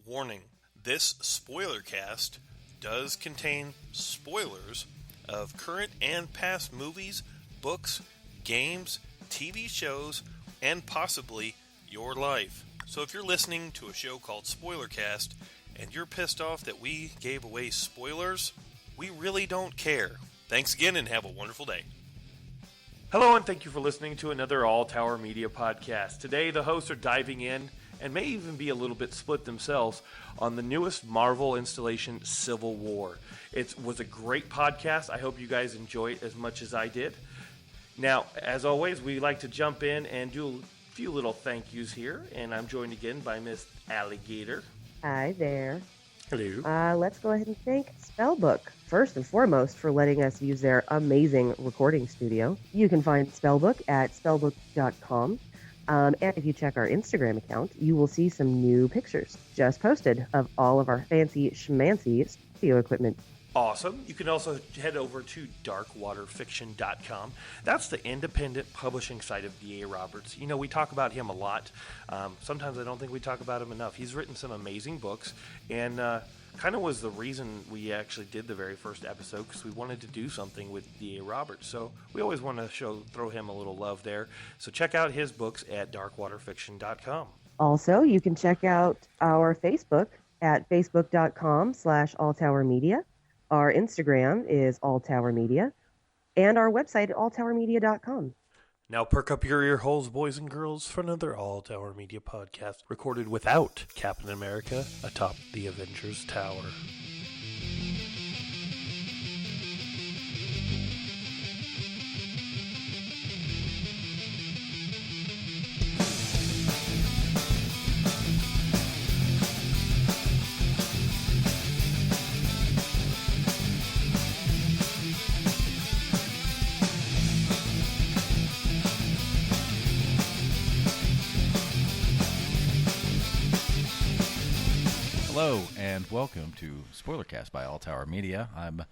Warning, this Spoilercast does contain spoilers of current and past movies, books, games, TV shows, and possibly your life. So if you're listening to a show called Spoilercast and you're pissed off that we gave away spoilers, we really don't care. Thanks again and have a wonderful day. Hello and thank you for listening to another All Tower Media podcast. Today the hosts are diving in and may even be a little bit split themselves on the newest Marvel installation, Civil War. It was a great podcast. I hope you guys enjoy it as much as I did. Now, as always, we like to jump in and do a few little thank yous here, and I'm joined again by Miss Alligator. Hi there. Hello. Let's go ahead and thank Spellbook, first and foremost, for letting us use their amazing recording studio. You can find Spellbook at spellbook.com. And if you check our Instagram account, you will see some new pictures just posted of all of our fancy schmancy studio equipment. Awesome. You can also head over to darkwaterfiction.com. That's the independent publishing site of D.A. Roberts. You know, we talk about him a lot. Sometimes I don't think we talk about him enough. He's written some amazing books, and kind of was the reason we actually did the very first episode, because we wanted to do something with D.A. Roberts. So we always want to throw him a little love there. So check out his books at darkwaterfiction.com. Also, you can check out our Facebook at facebook.com/alltowermedia. Our Instagram is alltowermedia, and our website at alltowermedia.com. Now perk up your ear holes, boys and girls, for another All Tower Media podcast recorded without Captain America atop the Avengers Tower. Hello, and welcome to Spoilercast by All Tower Media. I'm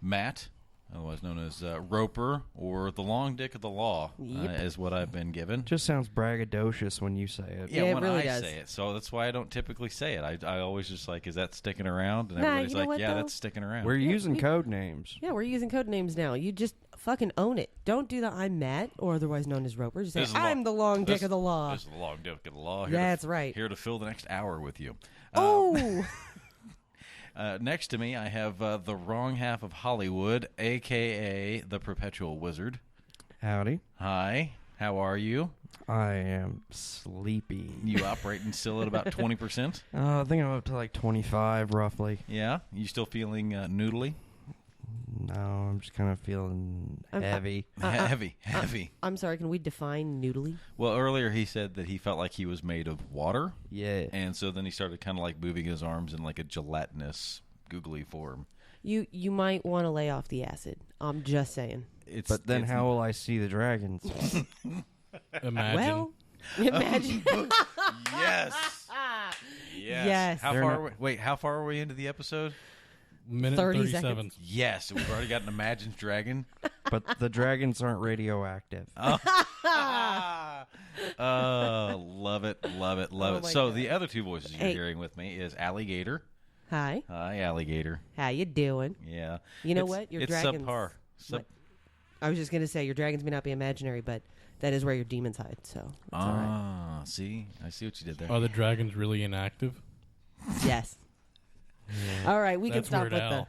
Matt, otherwise known as Roper, or the long dick of the law, is what I've been given. Just sounds braggadocious when you say it. Yeah, it when really I does. say it. So that's why I don't typically say it. I always just like, is that sticking around? And Nah, everybody's you know like, what, yeah, though? that's sticking around. We're using code names. Yeah, we're using code names now. You just fucking own it. Don't do the I'm Matt, or otherwise known as Roper. Just say, This is I'm the long dick of the law. This is the long dick of the law. That's right. Here to fill the next hour with you. Oh! Next to me, I have the wrong half of Hollywood, a.k.a. the Perpetual Wizard. Howdy. Hi, how are you? I am sleepy. You operating still at about 20%? I think I'm up to like 25, roughly. Yeah? You still feeling noodly? No, I'm just kind of feeling heavy. Heavy. I'm sorry, can we define noodly? Well, earlier he said that he felt like he was made of water. Yeah. And so then he started kind of like moving his arms in like a gelatinous, googly form. You might want to lay off the acid. I'm just saying. But then how will I see the dragons? Imagine. Well, imagine. Yes. Yes. How far are we into the episode? Minute 30 37. seconds. Yes, we've already got an imagined dragon. But the dragons aren't radioactive. Oh, love it. Oh my So God. the other two voices you're Hey. hearing with me is Alligator. Hi. Hi, Alligator. How you doing? Yeah. You know It's- what? Your it's dragons. subpar. What? I was just going to say, your dragons may not be imaginary, but that is where your demons hide, so it's all right. See? I see what you did there. Are the dragons really inactive? Yes. All right, we That's can stop Weird with Al.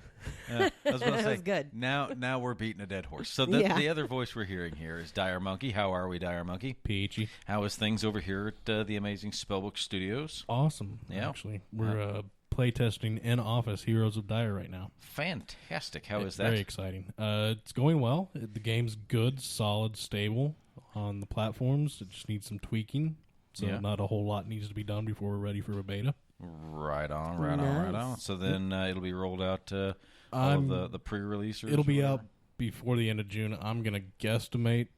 Yeah, I was about to That say, was good. Now we're beating a dead horse. So Yeah. the other voice we're hearing here is Dire Monkey. How are we, Dire Monkey? Peachy. How is things over here at the amazing Spellbook Studios? Awesome. Yeah. Actually, we're playtesting in Office Heroes of Dire right now. Fantastic. How is It's that? very exciting. It's going well. The game's good, solid, stable on the platforms. It just needs some tweaking. So Yeah. not a whole lot needs to be done before we're ready for a beta. Right on. So then it'll be rolled out to all of the pre-releasers? It'll be or out whatever? before the end of June. I'm going to guesstimate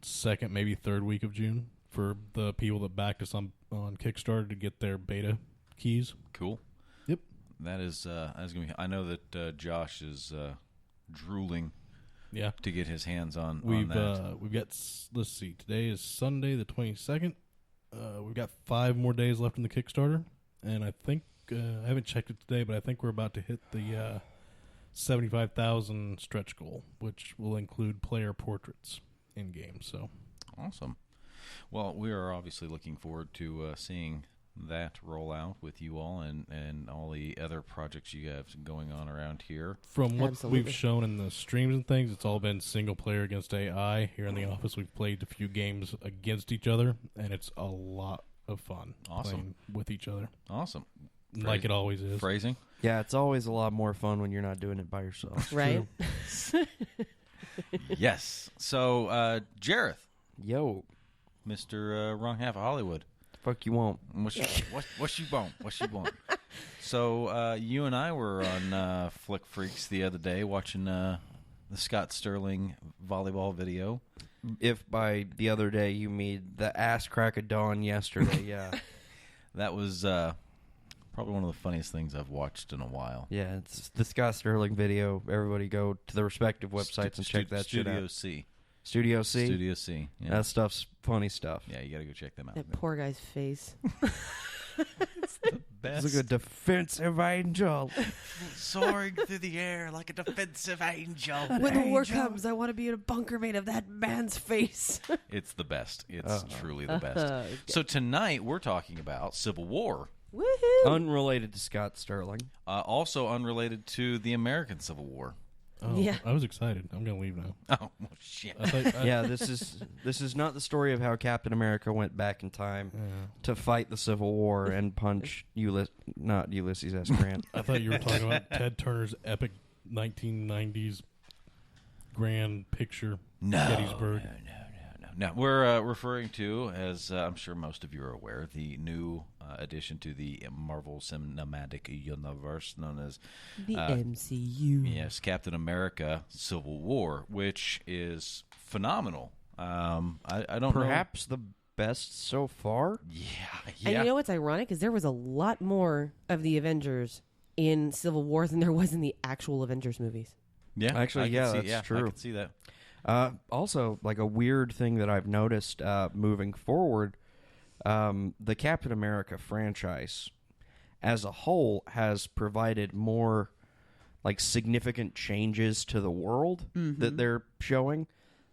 second, maybe third week of June for the people that backed us on Kickstarter to get their beta keys. Cool. Yep. That is going to be... I know that Josh is drooling Yeah. to get his hands on We've that. we've got, let's see, today is Sunday the 22nd. We've got 5 more days left in the Kickstarter, and I think I haven't checked it today, but I think we're about to hit the 75,000 stretch goal, which will include player portraits in game. So awesome. Well, we are obviously looking forward to seeing that roll out with you all and all the other projects you have going on around here. From what Absolutely. we've shown in the streams and things, it's all been single player against AI. Here in the office, we've played a few games against each other, and it's a lot of fun playing with each other. Awesome. Like it always is. Phrasing? Yeah, it's always a lot more fun when you're not doing it by yourself. Right? Yes. So, Jareth, Yo, Mr. Wrong Half of Hollywood. fuck you won't. What you want? What you want? So you and I were on Flick Freaks the other day watching the Scott Sterling volleyball video. If by the other day you mean the ass crack of dawn yesterday, yeah. That was probably one of the funniest things I've watched in a while. Yeah, it's the Scott Sterling video. Everybody go to the respective websites and check that shit Studio out. C. Studio C? Studio C. Yeah. That stuff's funny stuff. Yeah, you got to go check them out. That poor guy's face. Best. It's like a defensive angel. Soaring through the air like a defensive angel. When the war comes, I want to be in a bunker made of that man's face. It's the best. It's truly the best. So tonight we're talking about Civil War. Woohoo! Unrelated to Scott Sterling. Also unrelated to the American Civil War. Oh, Yeah. I was excited. I'm going to leave now. Oh, well, shit. I thought, Yeah, this is not the story of how Captain America went back in time to fight the Civil War and punch not Ulysses S. Grant. I thought you were talking about Ted Turner's epic 1990s grand picture, Gettysburg. No, we're referring to, as I'm sure most of you are aware, the new addition to the Marvel Cinematic Universe known as The MCU. yes, Captain America: Civil War, which is phenomenal. I don't Perhaps the best so far. know. Yeah. And you know what's ironic is there was a lot more of the Avengers in Civil War than there was in the actual Avengers movies. yeah. Actually, I can yeah, see, that's I true. can see that. Also, like a weird thing that I've noticed moving forward, the Captain America franchise as a whole has provided more like significant changes to the world that they're showing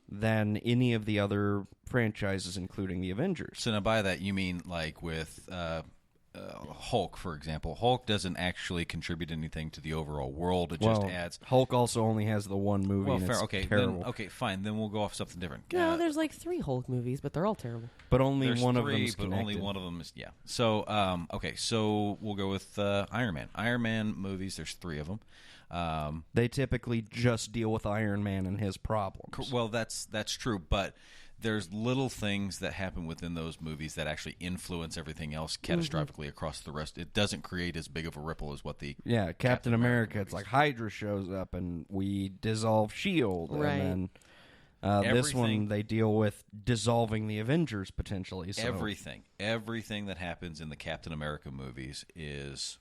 than any of the other franchises, including the Avengers. So now by that you mean like with Hulk, for example. Hulk doesn't actually contribute anything to the overall world. It just adds. Hulk also only has the one movie, Well, and fair. it's Okay, terrible. then, okay, fine. Then we'll go off something different. No, there's like 3 Hulk movies, but they're all terrible. But only There's one three, of them is but connected. only one of them is So okay, so we'll go with Iron Man. Iron Man movies. There's 3 of them. They typically just deal with Iron Man and his problems. Well, that's true, but there's little things that happen within those movies that actually influence everything else catastrophically across the rest. It doesn't create as big of a ripple as what the Yeah, Captain America. It's like Hydra shows up and we dissolve S.H.I.E.L.D. Right. And then this one Everything- they deal with dissolving the Avengers potentially. So. everything that happens in the Captain America movies is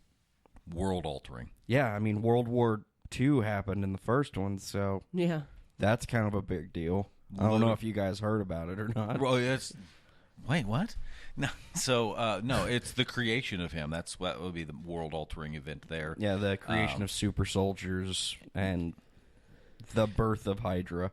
world altering. Yeah, I mean, World War II happened in the first one, so Yeah. that's kind of a big deal. I don't know if you guys heard about it or not. Well, wait, what? No, so no, it's the creation of him. That's what would be the world altering event there. Yeah, the creation of super soldiers and the birth of Hydra.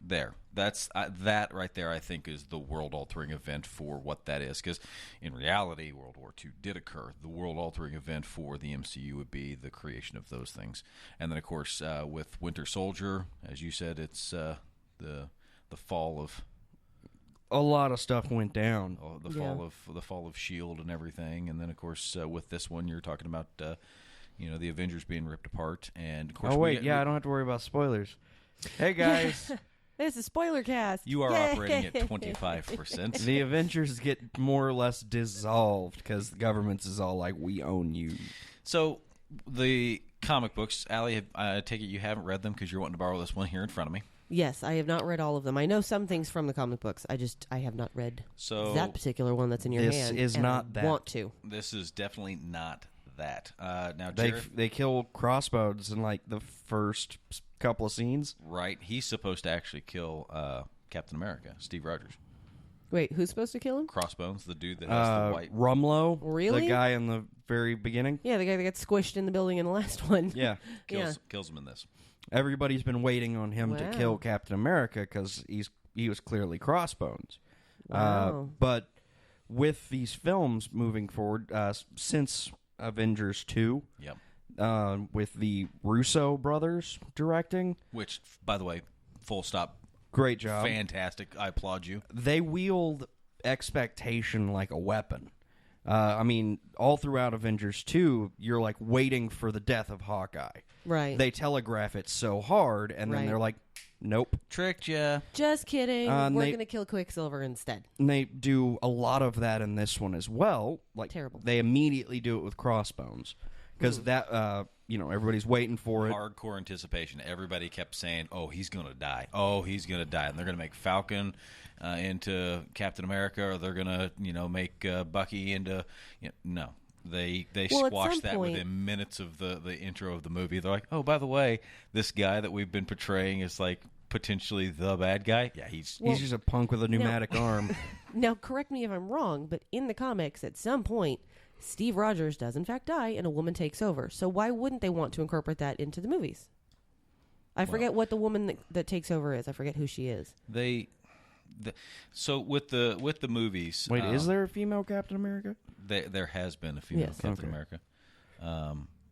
There, that's that right there. I think is the world altering event for what that is. Because in reality, World War II did occur. The world altering event for the MCU would be the creation of those things. And then, of course, with Winter Soldier, as you said, it's the fall of A lot of stuff went down. the fall of Shield and everything. And then, of course, with this one, you're talking about the Avengers being ripped apart. And of course, Oh, wait, I don't have to worry about spoilers. Hey, guys. This is Spoilercast. You are Yay! operating at 25%. The Avengers get more or less dissolved because the government is all like, we own you. So the comic books, Allie, I take it you haven't read them because you're wanting to borrow this one here in front of me. Yes, I have not read all of them. I know some things from the comic books. I have not read that particular one that's in your This hand. is and not I that. want to. This is definitely not that. Now, They Jared, they kill Crossbones in like the first couple of scenes. right? He's supposed to actually kill Captain America, Steve Rogers. Wait, who's supposed to kill him? Crossbones, the dude that has the white. Rumlow, Really? the guy in the very beginning. Yeah, the guy that got squished in the building in the last one. Yeah, Kills him in this. everybody's been waiting on him to Wow. kill Captain America because he was clearly Crossbones. Wow. But with these films moving forward, since Avengers 2, with the Russo brothers directing, Which, by the way, full stop, great job. fantastic. I applaud you. They wield expectation like a weapon. I mean, all throughout Avengers 2, you're like waiting for the death of Hawkeye. Right. They telegraph it so hard, and then Right. they're like, nope. Tricked ya. Just kidding. And We're they- going to kill Quicksilver instead. And they do a lot of that in this one as well. Like, Terrible. They immediately do it with Crossbones. Because that, everybody's waiting for it. Hardcore anticipation. Everybody kept saying, "Oh, he's gonna die. Oh, he's gonna die," and they're gonna make Falcon into Captain America, or they're gonna, make Bucky into. No, they Well, at squashed some that point- within minutes of the intro of the movie. They're like, "Oh, by the way, this guy that we've been portraying is like potentially the bad guy." Yeah, he's He's just a punk with a pneumatic arm. Now, correct me if I'm wrong, but in the comics, at some point, Steve Rogers does in fact die, and a woman takes over. So why wouldn't they want to incorporate that into the movies? I forget what the woman that takes over is. I forget who she is. So with the movies. Wait, is there a female Captain America? There has been a female Yes. Captain Okay. America.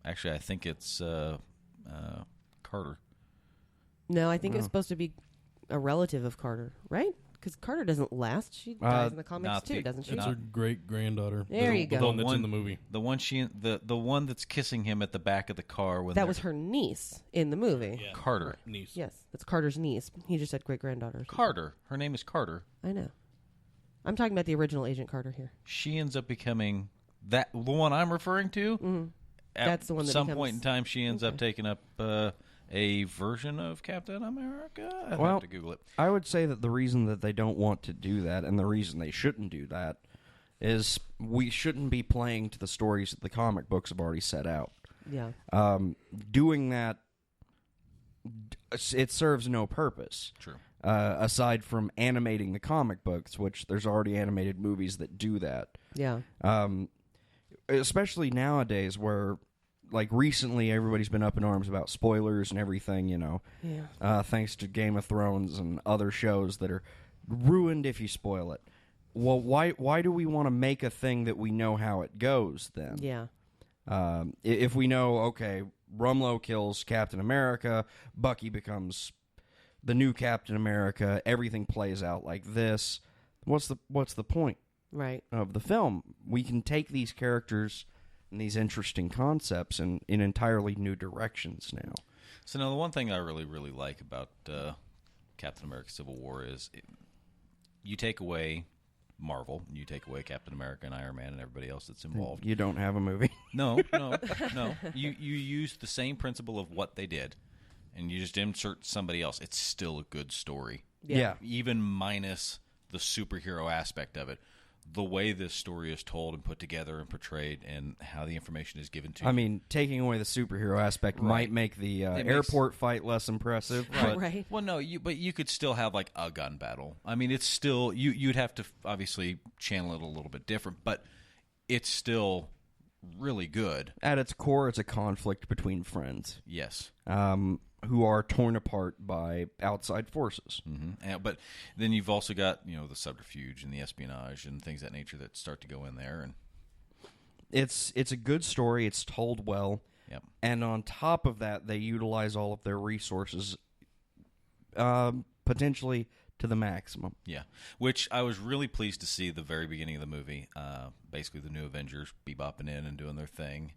Actually, I think it's Carter. No, I think it was supposed to be a relative of Carter, right? Because Carter doesn't last. She dies in the comics not too, the- doesn't she? It's her great granddaughter. There you go. The one that's One- in the movie. The one the one that's kissing him at the back of the car when That was her niece in the movie. Yeah. Carter. Niece. Yes, that's Carter's niece. He just said great granddaughter. Carter. Her name is Carter. I know. I'm talking about the original Agent Carter here. She ends up becoming the one I'm referring to. Mm-hmm. At That's the one that some becomes- point in time, she ends up taking up a version of Captain America. I'd Well, have to Google it. I would say that the reason that they don't want to do that, and the reason they shouldn't do that, is we shouldn't be playing to the stories that the comic books have already set out. Yeah. Doing that, it serves no purpose. True. Aside from animating the comic books, which there's already animated movies that do that. Yeah. Especially nowadays where, like, recently everybody's been up in arms about spoilers and everything, Yeah. thanks to Game of Thrones and other shows that are ruined if you spoil it. Well, why do we want to make a thing that we know how it goes then? Yeah. If we know, okay, Rumlow kills Captain America, Bucky becomes the new Captain America, everything plays out like this, what's the point Right. of the film? We can take these characters and these interesting concepts in entirely new directions now. So now the one thing I really, really like about Captain America Civil War is you take away Marvel, you take away Captain America and Iron Man and everybody else that's involved. You don't have a movie. No. You use the same principle of what they did, and you just insert somebody else. It's still a good story. Yeah. Even minus the superhero aspect of it. The way this story is told and put together and portrayed, and how the information is given to you. I mean, taking away the superhero aspect might make the airport fight less impressive. But Right. Well, no, but you could still have like a gun battle. I mean, it's still you'd have to obviously channel it a little bit different, but it's still really good. at its core, it's a conflict between friends Yes. who are torn apart by outside forces. But then you've also got the subterfuge and the espionage and things of that nature that start to go in there, and It's a good story. It's told well. Yep. And on top of that, they utilize all of their resources potentially to the maximum. yeah, which I was really pleased to see the very beginning of the movie. Basically, the new Avengers bebopping in and doing their thing.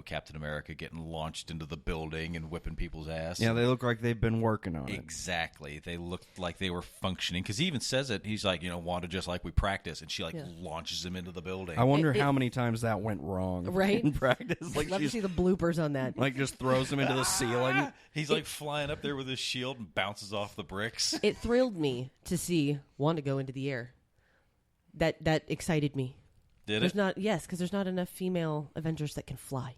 Captain America getting launched into the building and whipping people's ass. Yeah, they look like they've been working on it. Exactly. They looked like they were functioning. Because he even says it. He's like, Wanda, just like we practice. And she, launches him into the building. I wonder how many times that went wrong Right? in practice. Like, Love to see the bloopers on that. like just throws him into the ceiling. He's like flying up there with his shield and bounces off the bricks. It thrilled me to see Wanda go into the air. That excited me. Did There's it? not because there's not enough female Avengers that can fly,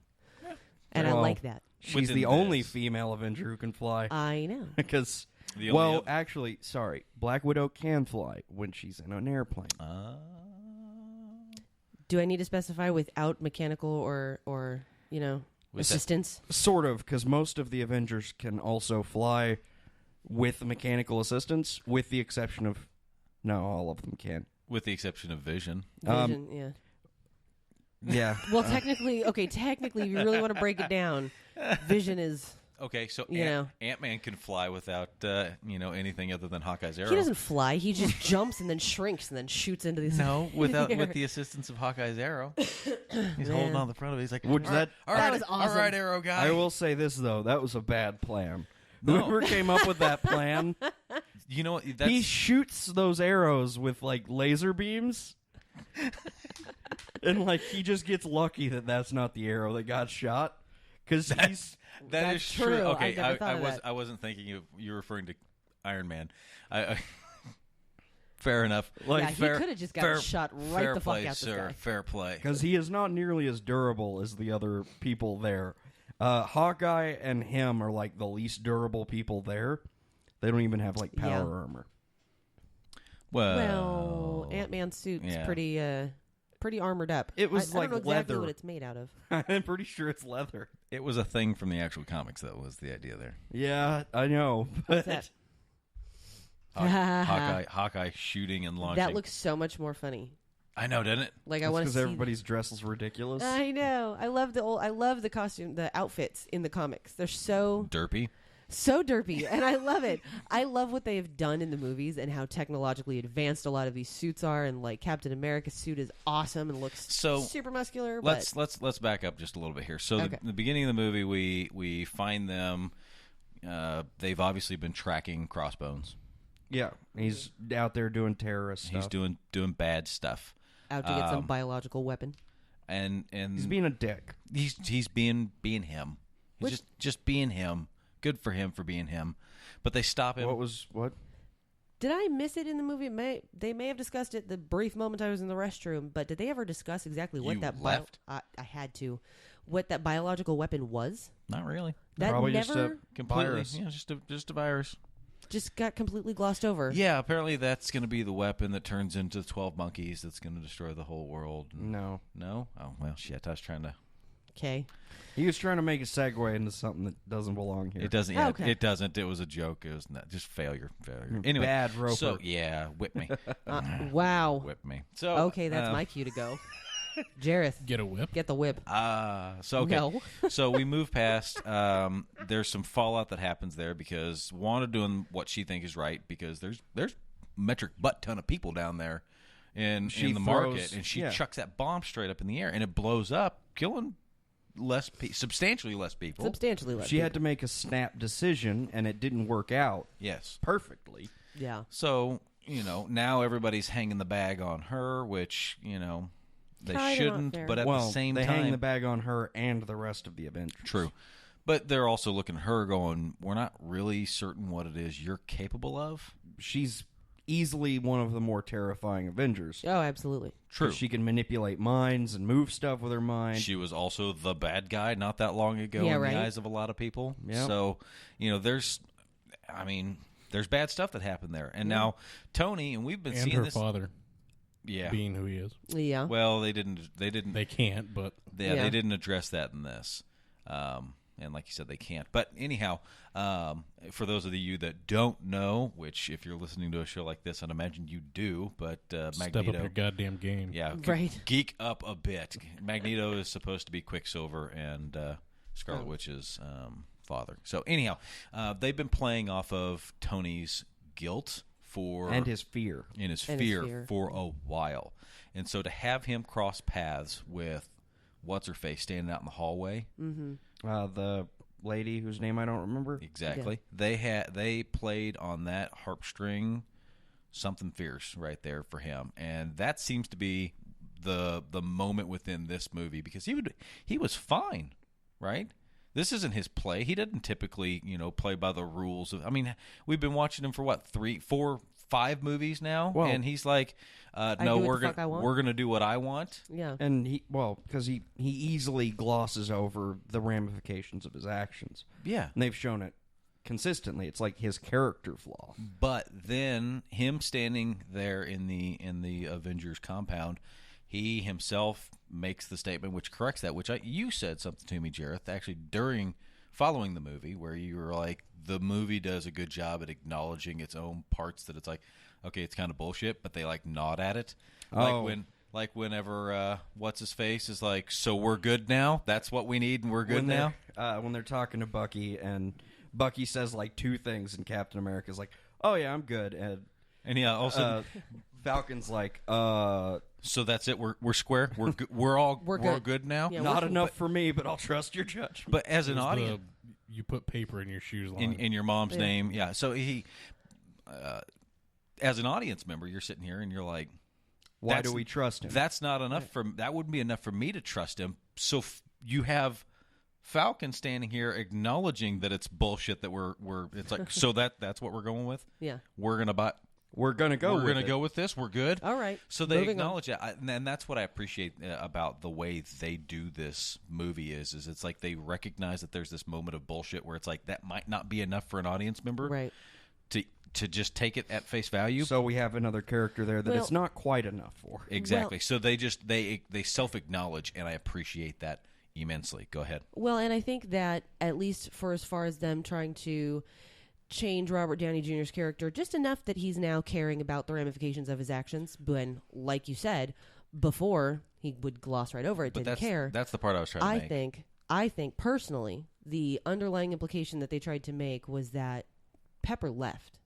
and I Well, like that. She's Within the only this. female Avenger who can fly. I know. Because The Well, only actually, sorry. Black Widow can fly when she's in an airplane. Do I need to specify without mechanical or assistance? Sort of, because most of the Avengers can also fly with mechanical assistance, with the exception of... No, all of them can. with the exception of Vision. Vision, yeah. Yeah. Well, technically, if you really want to break it down, Vision is... Okay, so You know. Ant-Man can fly without anything other than Hawkeye's arrow. He doesn't fly. He just jumps and then shrinks and then shoots into these... No, with the assistance of Hawkeye's arrow. He's holding on the front of it. He's like, Which that- all right, was awesome. all right, arrow guy. I will say this, though. That was a bad plan. No. Whoever came up with that plan, You know what? he shoots those arrows with, like, laser beams. And, like, he just gets lucky that that's not the arrow that got shot. Because he's... That That's is true. true. Okay, I never thought of that. I wasn't thinking you were referring to Iron Man. I fair enough. Like, Yeah, he could have just gotten shot right fair the fuck play, out the sir. sky. Fair play. Because he is not nearly as durable as the other people there. Hawkeye and him are, like, the least durable people there. They don't even have, like, power Yeah. armor. Well, Ant-Man's suit's yeah. pretty armored up. It was I like don't know exactly leather. what it's made out of. I'm pretty sure it's leather. It was a thing from the actual comics. That was the idea there. Yeah, I know. But That, Hawkeye shooting and launching. that looks so much more funny. I know, didn't it? Like I want to because see. everybody's dress is ridiculous. I know. I love the costume, the outfits in the comics. They're so Derpy. derpy, and I love it. I love what they have done in the movies and how technologically advanced a lot of these suits are. And like Captain America's suit is awesome and looks So, super muscular. Let's back up just a little bit here. So Okay. the beginning of the movie, we find them. They've obviously been tracking Crossbones. Yeah, he's out there doing terrorist stuff. He's doing bad stuff, out to get some biological weapon. and He's being a dick. he's being him. He's just being him. Good for him for being him. But they stop him. What? Did I miss it in the movie? They may have discussed it the brief moment I was in the restroom, but did they ever discuss exactly what You that left? I had to. What that biological weapon was? Not really. That Probably just never a Completely. virus. Yeah, just a virus. just got completely glossed over. Yeah, apparently that's going to be the weapon that turns into 12 monkeys that's going to destroy the whole world. No. No? Oh, well, shit. I was trying to... Okay. He was trying to make a segue into something that doesn't belong here. It doesn't. Oh, Yeah, okay. It doesn't. It was a joke. It was not just failure. Anyway, Bad Roper. So yeah, whip me, Wow. whip me. So Okay, that's my cue to go. Jareth, Get a whip. get the whip. So okay. No. So we move past. There's some fallout that happens there because Wanda doing what she thinks is right because there's metric butt ton of people down there in the market, and she chucks that bomb straight up in the air, and it blows up, killing substantially less people. Substantially less. She had to make a snap decision, and it didn't work out Yes. perfectly. Yeah. So, now everybody's hanging the bag on her, which, they Kinda not shouldn't, fair. but at Well, the same they time... hang the bag on her and the rest of the Avengers. True. But they're also looking at her going, we're not really certain what it is you're capable of. She's easily one of the more terrifying Avengers. Oh, absolutely. True. 'Cause she can manipulate minds and move stuff with her mind. She was also the bad guy not that long ago Yeah, in right. the eyes of a lot of people. Yep. So, there's bad stuff that happened there. And now Tony, and we've been And seeing her this... father Yeah. being who he is. Yeah. Well, they didn't... They can't, but Yeah, Yeah. they didn't address that in this. And like you said, they can't. But anyhow, for those of you that don't know, which if you're listening to a show like this, I'd imagine you do, but step Magneto... up your goddamn game. Yeah, Right. geek up a bit. Magneto is supposed to be Quicksilver and Scarlet Witch's father. So anyhow, they've been playing off of Tony's guilt and his fear. and his And his fear fear. for a while. And so to have him cross paths with what's-her-face standing out in the hallway... The lady whose name I don't remember. Exactly. They played on that harp string something fierce right there for him, and that seems to be the moment within this movie because he was fine, right? This isn't his play. He doesn't typically play by the rules of. I mean, we've been watching him for what 3, 4, 5 movies now, Well, and he's like, "No, do what we're the fuck I want." we're gonna do what I want." Yeah. And because he easily glosses over the ramifications of his actions. Yeah. And they've shown it consistently. It's like his character flaw. But then him standing there in the Avengers compound, he himself makes the statement which corrects that. You said something to me, Jareth, actually following the movie, where you were like, the movie does a good job at acknowledging its own parts that it's like, okay, it's kind of bullshit, but they like nod at it. Oh. Like whenever what's his face is like, so we're good now. That's what we need, and we're good now. When they're talking to Bucky, and Bucky says like two things, and Captain America's like, "Oh yeah, I'm good," And yeah, also Falcon's like, so that's it. We're square. We're good now. Yeah, not enough for me, but I'll trust your judgment." But as an It's audience, you put paper in your shoes line. in your mom's name, yeah. So he, as an audience member, you're sitting here and you're like, Why do we trust him? That's not enough that wouldn't be enough for me to trust him. So you have Falcon standing here acknowledging that it's bullshit that we're it's like, so that's what we're going with. Yeah. We're gonna buy. We're gonna go. We're gonna go with this. We're good. All right. So they Moving acknowledge it, and that's what I appreciate about the way they do this movie. Is it's like they recognize that there's this moment of bullshit where it's like that might not be enough for an audience member, Right. To just take it at face value. So we have another character there that Well- it's not quite enough for. Exactly. Well- So they self acknowledge, and I appreciate that immensely. Go ahead. Well, and I think that at least for as far as them trying to change Robert Downey Jr.'s character just enough that he's now caring about the ramifications of his actions, when, like you said, before he would gloss right over it, But didn't care. that's the part I was trying to make. I think personally, the underlying implication that they tried to make was that Pepper left.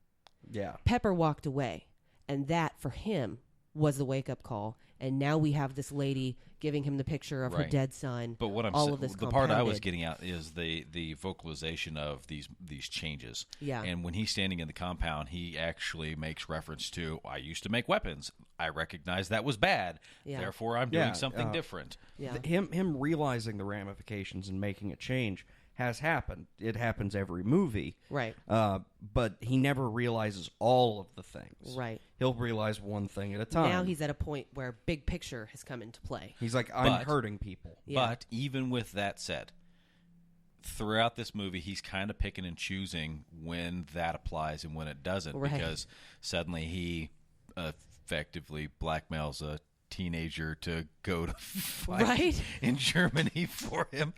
Yeah. Pepper walked away, and that for him was the wake up call. And now we have this lady giving him the picture of her Right. dead son. But what I'm all sa- of this the part I was compounded. getting at is the vocalization of these changes. Yeah. And when he's standing in the compound, he actually makes reference to, I used to make weapons. I recognize that was bad. Yeah. Therefore, I'm doing Yeah, something different. Yeah. Him realizing the ramifications and making a change has happened. It happens every movie. Right. But he never realizes all of the things. Right. He'll realize one thing at a time. Now he's at a point where big picture has come into play. He's like, I'm But- hurting people. Yeah. But even with that said, throughout this movie, he's kind of picking and choosing when that applies and when it doesn't, Right. because suddenly he effectively blackmails a teenager to go to fight Right? in Germany for him.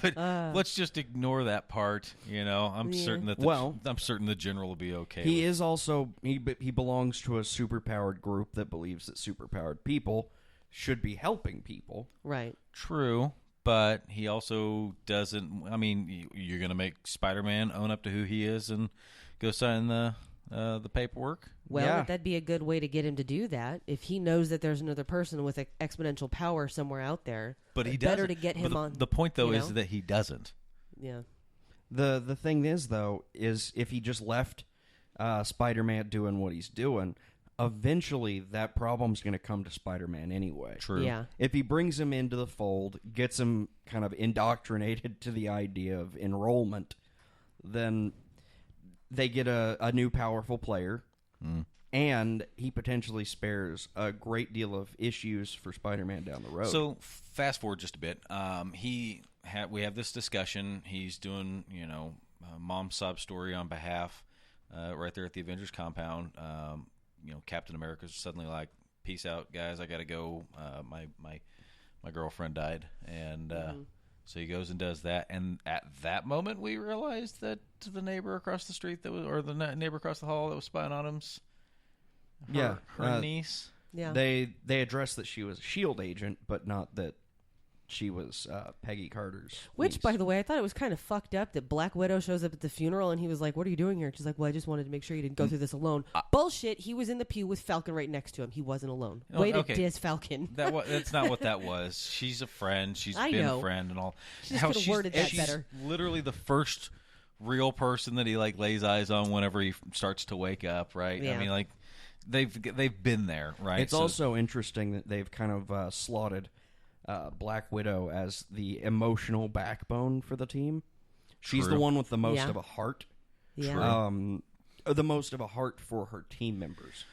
But let's just ignore that part. You know, I'm Yeah. certain that I'm certain the general will be okay. He with is also he belongs to a superpowered group that believes that superpowered people should be helping people. Right. True, but he also doesn't. I mean, you're going to make Spider-Man own up to who he is and go sign the paperwork. Well, Yeah. that'd be a good way to get him to do that. If he knows that there's another person with exponential power somewhere out there, But he better doesn't. to get But him the, on. The point, though, you is know? that he doesn't. Yeah. The thing is, though, is if he just left Spider-Man doing what he's doing, eventually that problem's going to come to Spider-Man anyway. True. Yeah. If he brings him into the fold, gets him kind of indoctrinated to the idea of enrollment, then they get a new powerful player, and he potentially spares a great deal of issues for Spider-Man down the road. So fast forward just a bit. We have this discussion. He's doing, mom's sob story on behalf, right there at the Avengers compound. Captain America's suddenly like, "Peace out, guys. I got to go. My girlfriend died," and so he goes and does that. And at that moment, we realized that the neighbor across the street or the neighbor across the hall that was spying on him's her niece. Yeah. They addressed that she was a S.H.I.E.L.D. agent, but not that she was Peggy Carter's Which, niece. by the way, I thought it was kind of fucked up that Black Widow shows up at the funeral and he was like, "What are you doing here?" She's like, "Well, I just wanted to make sure you didn't go through this alone." Bullshit. He was in the pew with Falcon right next to him. He wasn't alone. Oh, Way to okay. diss Falcon. That's not what that was. She's a friend. She's I been know. a friend and all. She just could've worded that she's better. literally the first real person that he like lays eyes on whenever he starts to wake up. Right? Yeah. I mean, like they've been there. Right? It's also interesting that they've kind of slotted Black Widow as the emotional backbone for the team. She's True. the one with the most Yeah. of a heart. Yeah. The most of a heart for her team members.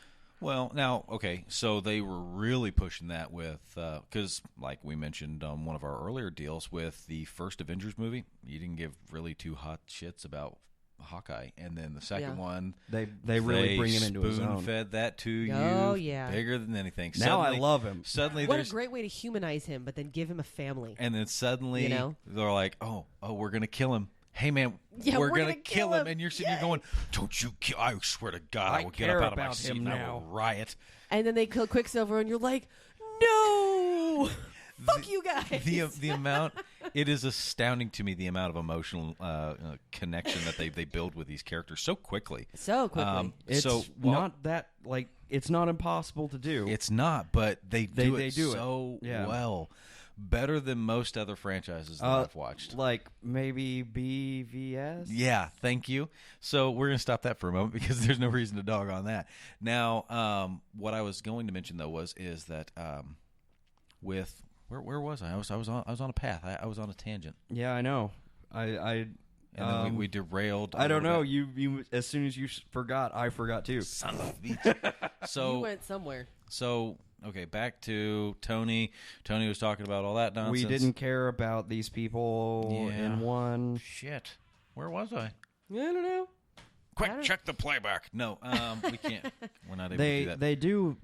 Well, now, okay, so they were really pushing that with, because like we mentioned on one of our earlier deals with the first Avengers movie, you didn't give really two hot shits about Hawkeye, and then the second Yeah. one They really bring him into his own. Spoon-fed that to you. Oh, yeah. Bigger than anything. Now I Suddenly- love him. Suddenly, What a there's great way to humanize him, but then give him a family. and then suddenly You know? they're like, oh, we're gonna kill him. Hey man, Yeah, we're we're gonna gonna kill kill him. him. And you're sitting here going, don't you kill? I swear to God, I I will get care up out of my about seat him and I will now. riot. And then they kill Quicksilver, and you're like, no! Fuck you guys! The amount, it is astounding to me the amount of emotional connection that they build with these characters so quickly. So quickly. It's so not that like it's not impossible to do. It's not, but they do They it do it. so Yeah. well, better than most other franchises that I've watched. Like maybe BVS. Yeah, thank you. So we're gonna stop that for a moment because there's no reason to dog on that. Now, what I was going to mention though is that with where was I? I was on a path. I was on a tangent, Yeah, I know. and then we derailed. I don't know. bit. You as soon as you forgot, I forgot too. Son of a bitch. you So went somewhere. okay, back to Tony. Tony was talking about all that nonsense. We didn't care about these people Yeah. in one. Shit. Where was I? I don't know. Quick, check the playback. No, we can't. We're not able to do that. They do.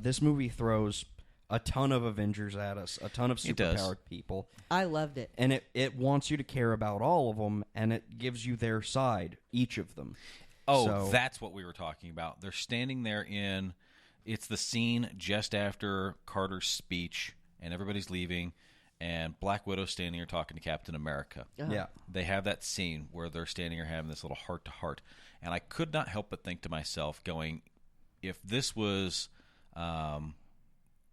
This movie throws a ton of Avengers at us, a ton of It does. superpowered people, I loved it. and it wants you to care about all of them, and it gives you their side, each of them. Oh, So- that's what we were talking about. They're standing there it's the scene just after Carter's speech, and everybody's leaving, and Black Widow's standing here talking to Captain America. Yeah. They have that scene where they're standing here having this little heart-to-heart, and I could not help but think to myself, going, if this was,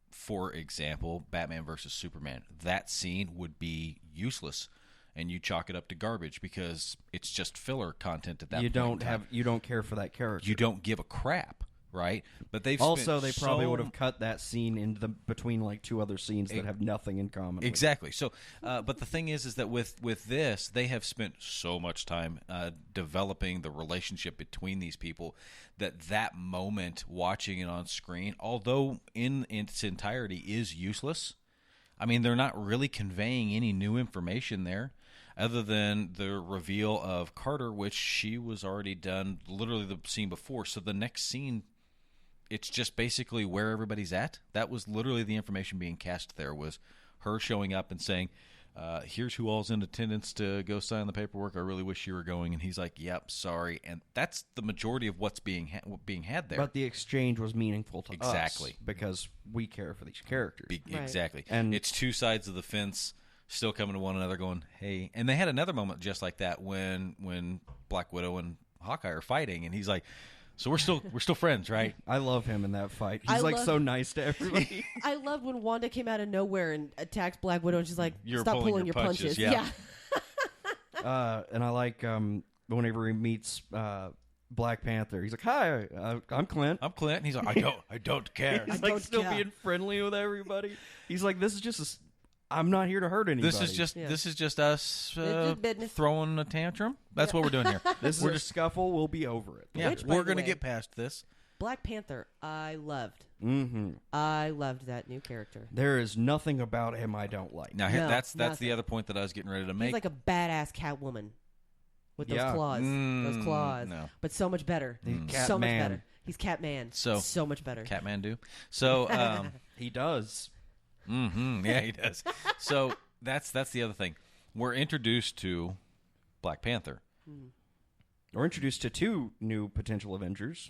for example, Batman versus Superman, that scene would be useless, and you chalk it up to garbage because it's just filler content at that You point. you don't care for that character. You don't give a crap, right? But they've Also, spent they probably so- would have cut that scene into between like two other scenes that have nothing in common. with it. Exactly. So, but the thing is that with this, they have spent so much time developing the relationship between these people that moment watching it on screen, although in its entirety is useless. I mean, they're not really conveying any new information there, other than the reveal of Carter, which she was already done literally the scene before. So the next scene, it's just basically where everybody's at. That was literally the information being cast there, was her showing up and saying, here's who all's in attendance to go sign the paperwork. I really wish you were going. And he's like, yep, sorry. And that's the majority of what's being had there. But the exchange was meaningful to Exactly. us because we care for these characters. Right. Exactly. And- it's two sides of the fence still coming to one another going, hey. And they had another moment just like that when Black Widow and Hawkeye are fighting, and he's like, so we're still friends, right? I love him in that fight. I He's like love- so nice to everybody. I loved when Wanda came out of nowhere and attacked Black Widow, and she's like, You're "Stop pulling pulling your your punches." punches." Yeah. And I like whenever he meets Black Panther, he's like, "Hi, I'm Clint." I'm Clint. And he's like, I don't care. He's I like don't still care. being friendly with everybody. He's like, "This is just I'm not here to hurt anybody. This is just us It's just business. throwing a tantrum. That's what we're doing here. This is we're a just scuffle. We'll be over it." yeah. Which, by We're the gonna way- get past this. Black Panther, I loved. Mm-hmm. I loved that new character. There is nothing about him I don't like. Now No, that's nothing. the other point that I was getting ready to He's make. like a badass Catwoman with those Yeah. claws. Those claws. no. But so much better. Cat So much Man. better. He's Catman. So- so much better. Catmandu. So He does. yeah, he does. So that's the other thing. We're introduced to Black Panther. We're introduced to two new potential Avengers.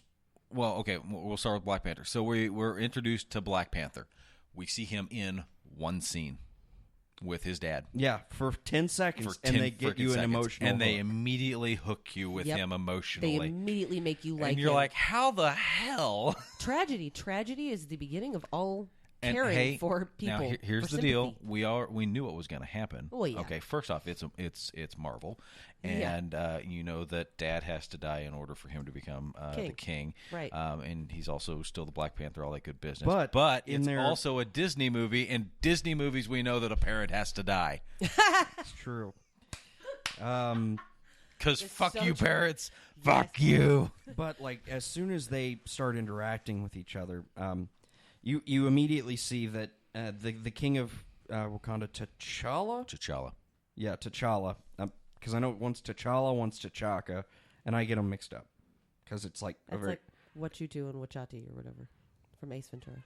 Well, okay, we'll start with Black Panther. So we're introduced to Black Panther. We see him in one scene with his dad. Yeah, for 10 seconds, For 10 and they get frickin' you an seconds. emotional and they hook. immediately hook you with Yep. him They emotionally. immediately make you like and you're him. like, how the hell? Tragedy. Tragedy is the beginning of all And caring hey, for people. Now here's for the deal: sympathy. we knew what was going to happen. Oh, yeah. Okay, first off, it's Marvel, Yeah. and you know that Dad has to die in order for him to become the King. king, Right. And he's also still the Black Panther, all that good business. But in it's their- also a Disney movie, and Disney movies we know that a parent has to die It's true. because fuck so you, true. parents, fuck you. But like as soon as they start interacting with each other, you immediately see that the king of Wakanda, T'Challa. T'Challa. Yeah, T'Challa. because I know one's T'Challa, one's T'Chaka, and I get them mixed up because it's like That's like What You Do and Wachati or whatever from Ace Ventura.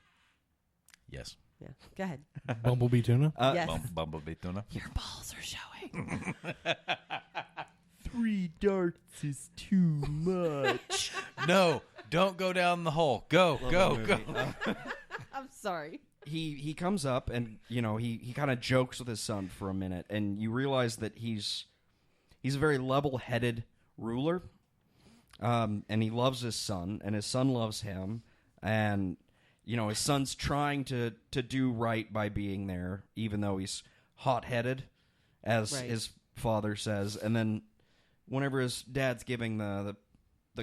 Yes. Yeah. Go ahead. Bumblebee tuna. Yes. Bumblebee tuna. Your balls are showing. 3 darts is too much. No, don't go down the hole. Go. I'm sorry. He comes up and he kind of jokes with his son for a minute, and you realize that he's a very level-headed ruler, and he loves his son, and his son loves him, and his son's trying to do right by being there, even though he's hot-headed, as his father says. And then whenever his dad's giving the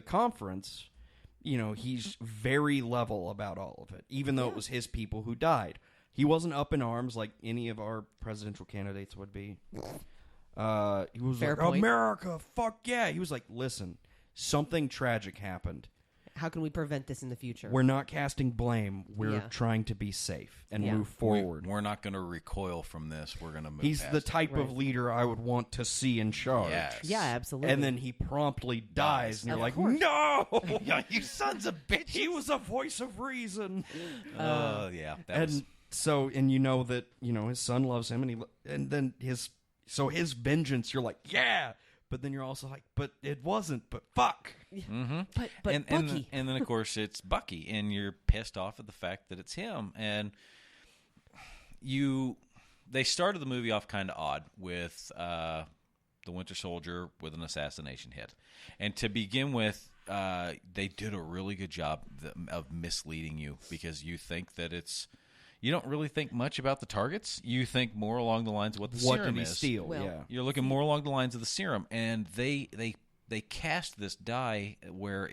conference, he's very level about all of it, even though it was his people who died. He wasn't up in arms like any of our presidential candidates would be. He was Fair like, point. America, fuck yeah. He was like, listen, something tragic happened. How can we prevent this in the future? We're not casting blame. We're Yeah. trying to be safe and Yeah. move forward. We're not going to recoil from this. We're going to move He's past the it. type of Right. leader I would want to see in charge. Yes. Yeah, absolutely. And then he promptly dies, and you're Of like, course. no! Yeah, you sons of bitches. He was a voice of reason. Oh, yeah. That And was... so, and that, his son loves him, and then his vengeance, you're like, yeah! But then you're also like, but it wasn't, but fuck! but and Bucky. then of course it's Bucky, and you're pissed off at the fact that it's him. And they started the movie off kind of odd with the Winter Soldier with an assassination hit, and to begin with, they did a really good job of misleading you, because you think that you don't really think much about the targets. You think more along the lines of what the What serum did he is. steal? Well, yeah. You're looking more along the lines of the serum, and they cast this die where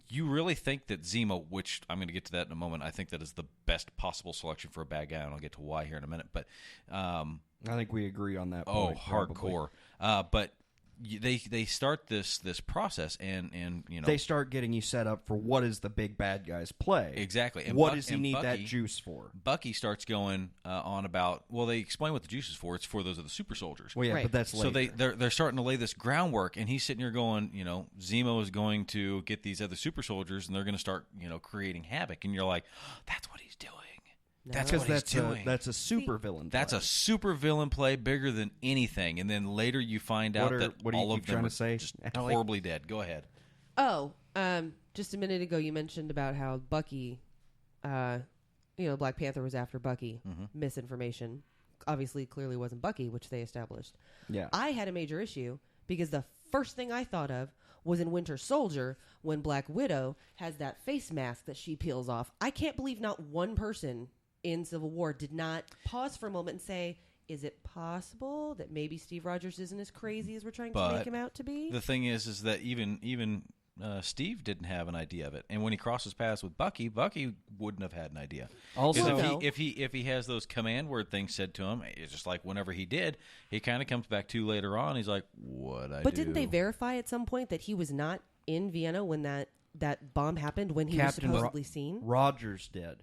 you really think that Zemo, which I'm going to get to that in a moment, I think that is the best possible selection for a bad guy, and I'll get to why here in a minute. But I think we agree on that oh, point. probably. hardcore! But they start this process, and They start getting you set up for what is the big bad guy's play. Exactly. And What Buck- does he and need that Bucky- juice for? Bucky starts going on about, well, they explain what the juice is for. It's for those of the super soldiers. Well, yeah, Right. but that's So later. they're starting to lay this groundwork, and he's sitting here going, Zemo is going to get these other super soldiers, and they're going to start, creating havoc. And you're like, that's what he's doing. That's because what he's doing. that's a super villain. That's play. a super villain play, bigger than anything. And then later you find out that what do you all keep of them trying are to say, just Allie? horribly dead. Go ahead. Oh, just a minute ago you mentioned about how Bucky, Black Panther was after Bucky. Misinformation. Obviously, clearly wasn't Bucky, which they established. Yeah. I had a major issue because the first thing I thought of was in Winter Soldier when Black Widow has that face mask that she peels off. I can't believe not one person in Civil War did not pause for a moment and say, is it possible that maybe Steve Rogers isn't as crazy as we're trying to make him out to be? The thing is that even Steve didn't have an idea of it, and when he crosses paths with Bucky wouldn't have had an idea. Also, Because No. if he has those command word things said to him, it's just like whenever he did, he kind of comes back to later on. He's like, "What I But do?" didn't they verify at some point that he was not in Vienna when that bomb happened, when he Captain was supposedly seen? Rogers did,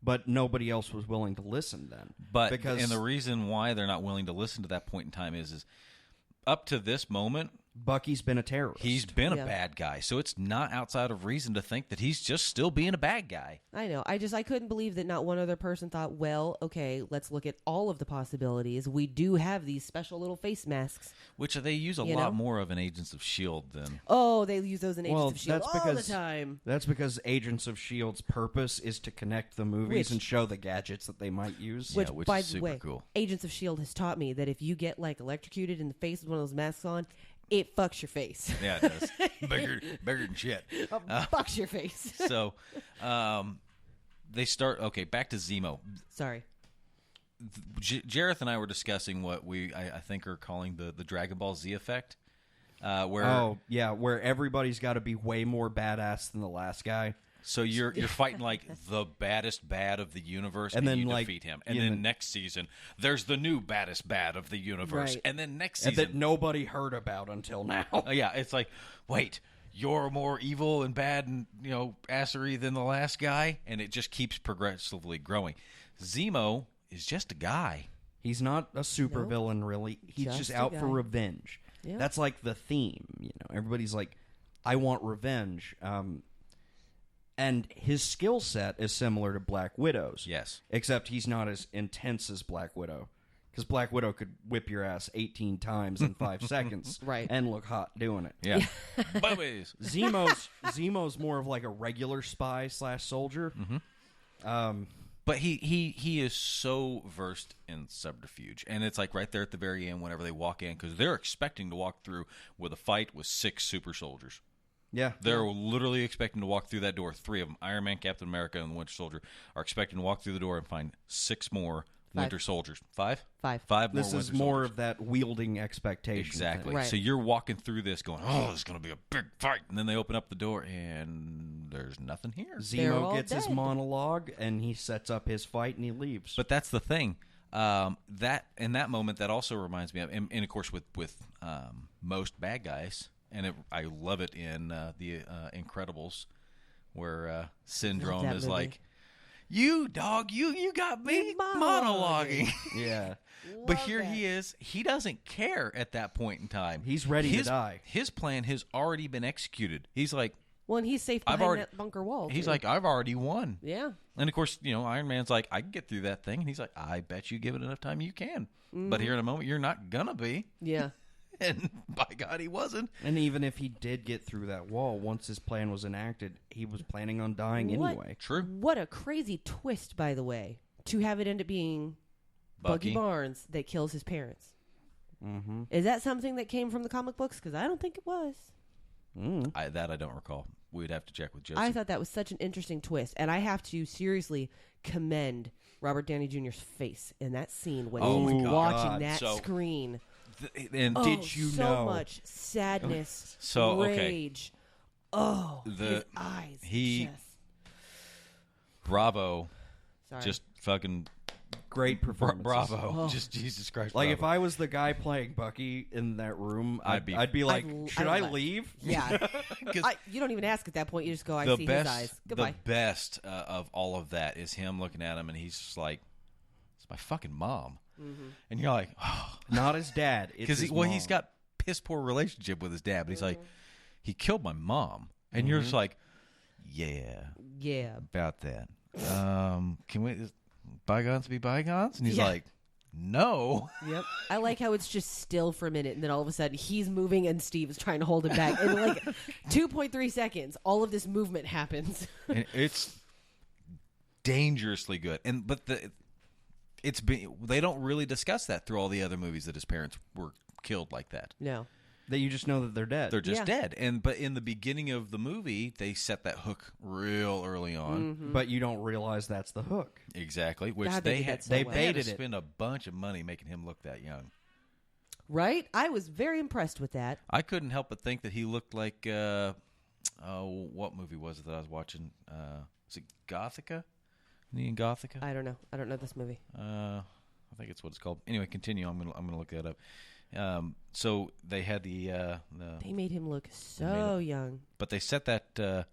but nobody else was willing to listen then. But because and the reason why they're not willing to listen to that point in time is up to this moment, Bucky's been a terrorist. he's been Yeah. a bad guy. So it's not outside of reason to think that he's just still being a bad guy. I know. I couldn't believe that not one other person thought, well, okay, let's look at all of the possibilities. We do have these special little face masks. Which they use a You lot know? more of in Agents of S.H.I.E.L.D. than... Oh, they use those in Agents Well, of S.H.I.E.L.D. that's all the because- time. That's because Agents of S.H.I.E.L.D.'s purpose is to connect the movies Which- and show the gadgets that they might use. Which, which by is the super way, cool. Agents of S.H.I.E.L.D. has taught me that if you get, electrocuted in the face with one of those masks on, it fucks your face. Yeah, it does. bigger than shit. Fucks your face. So they start... Okay, back to Zemo. Sorry. Jareth and I were discussing what I think are calling the Dragon Ball Z effect. Where where everybody's got to be way more badass than the last guy. So you're fighting like the baddest bad of the universe, And then, you like, defeat him, and you then know- next season there's the new baddest bad of the universe, Right. and then next And season, that nobody heard about until now. yeah, it's like, wait, you're more evil and bad and assery than the last guy, and it just keeps progressively growing. Zemo is just a guy. He's not a supervillain, really. He's Just just a out for guy. revenge. Yeah. That's like the theme. Everybody's like, I want revenge. And his skill set is similar to Black Widow's. Yes. Except he's not as intense as Black Widow. Because Black Widow could whip your ass 18 times in 5 seconds. Right. And look hot doing it. Yeah. Boobies. Zemo's more of like a regular spy / soldier. But he is so versed in subterfuge, and it's like right there at the very end whenever they walk in, because they're expecting to walk through with a fight with 6 super soldiers. Yeah. They're literally expecting to walk through that door. 3 of them, Iron Man, Captain America, and the Winter Soldier, are expecting to walk through the door and find 6 more Winter Soldiers. 5? 5. 5 more This Winter is more Soldiers. of that wielding expectation. Exactly. thing. Right. So you're walking through this going, oh, there's going to be a big fight. And then they open up the door, and there's nothing here. They're all Zemo gets his dead. monologue, and he sets up his fight, and he leaves. But that's the thing. That in that moment, that also reminds me of, and of course, with most bad guys, and I love it in the Incredibles, where Syndrome that is movie. like, "You dog, you got me monologuing." yeah. But here he is. He doesn't care at that point in time. He's ready to die. His plan has already been executed. He's like, Well, and he's safe behind that bunker wall. he's too. like, I've already won. Yeah. And of course, Iron Man's like, I can get through that thing. And he's like, I bet you give it enough time, you can. But here in a moment, you're not gonna be. Yeah. And by God, he wasn't. And even if he did get through that wall, once his plan was enacted, he was planning on dying What? anyway. True. What a crazy twist, by the way, to have it end up being Buggy Bucky. Barnes that kills his parents. Mm-hmm. Is that something that came from the comic books? Because I don't think it was. I don't recall. We'd have to check with Joseph. I thought that was such an interesting twist, and I have to seriously commend Robert Downey Jr.'s face in that scene when Oh, he's my God. watching that So- screen. and Oh, did you so know? much sadness, So, okay. rage. Oh, his eyes. he- just, Bravo. sorry. Just fucking Great performance. bravo. Oh. Just Jesus Christ. Like, bravo. if I was the guy playing Bucky in that room, I'd be- I'd be like, should I left. leave? Yeah. 'Cause You don't even ask at that point. You just go, I the see best, his eyes. Goodbye. The best of all of that is him looking at him, and he's just like, "It's my fucking mom," and you're like, "Oh," Not his dad. It's because his he's mom. got piss poor relationship with his dad, but he's like, he killed my mom, and you're just like, yeah, Yeah. about that. Can we bygones be bygones? And he's Yeah. like, no. Yep. I like how it's just still for a minute, and then all of a sudden he's moving, and Steve is trying to hold him back. In like 2.3 seconds, all of this movement happens. And it's dangerously good, but they don't really discuss that through all the other movies that his parents were killed like that. No. That you just know that they're dead. They're just Yeah. dead. But in the beginning of the movie, they set that hook real early on. But you don't realize that's the hook. Exactly, which God, they they did had that so they well. had to baited it. spend a bunch of money making him look that young. Right? I was very impressed with that. I couldn't help but think that he looked like what movie was it that I was watching? Was it Gothica? In Gothica? I don't know. I don't know this movie. I think it's what it's called. Anyway, continue. I'm gonna look that up. So they had the They made him look so young. but they set that. They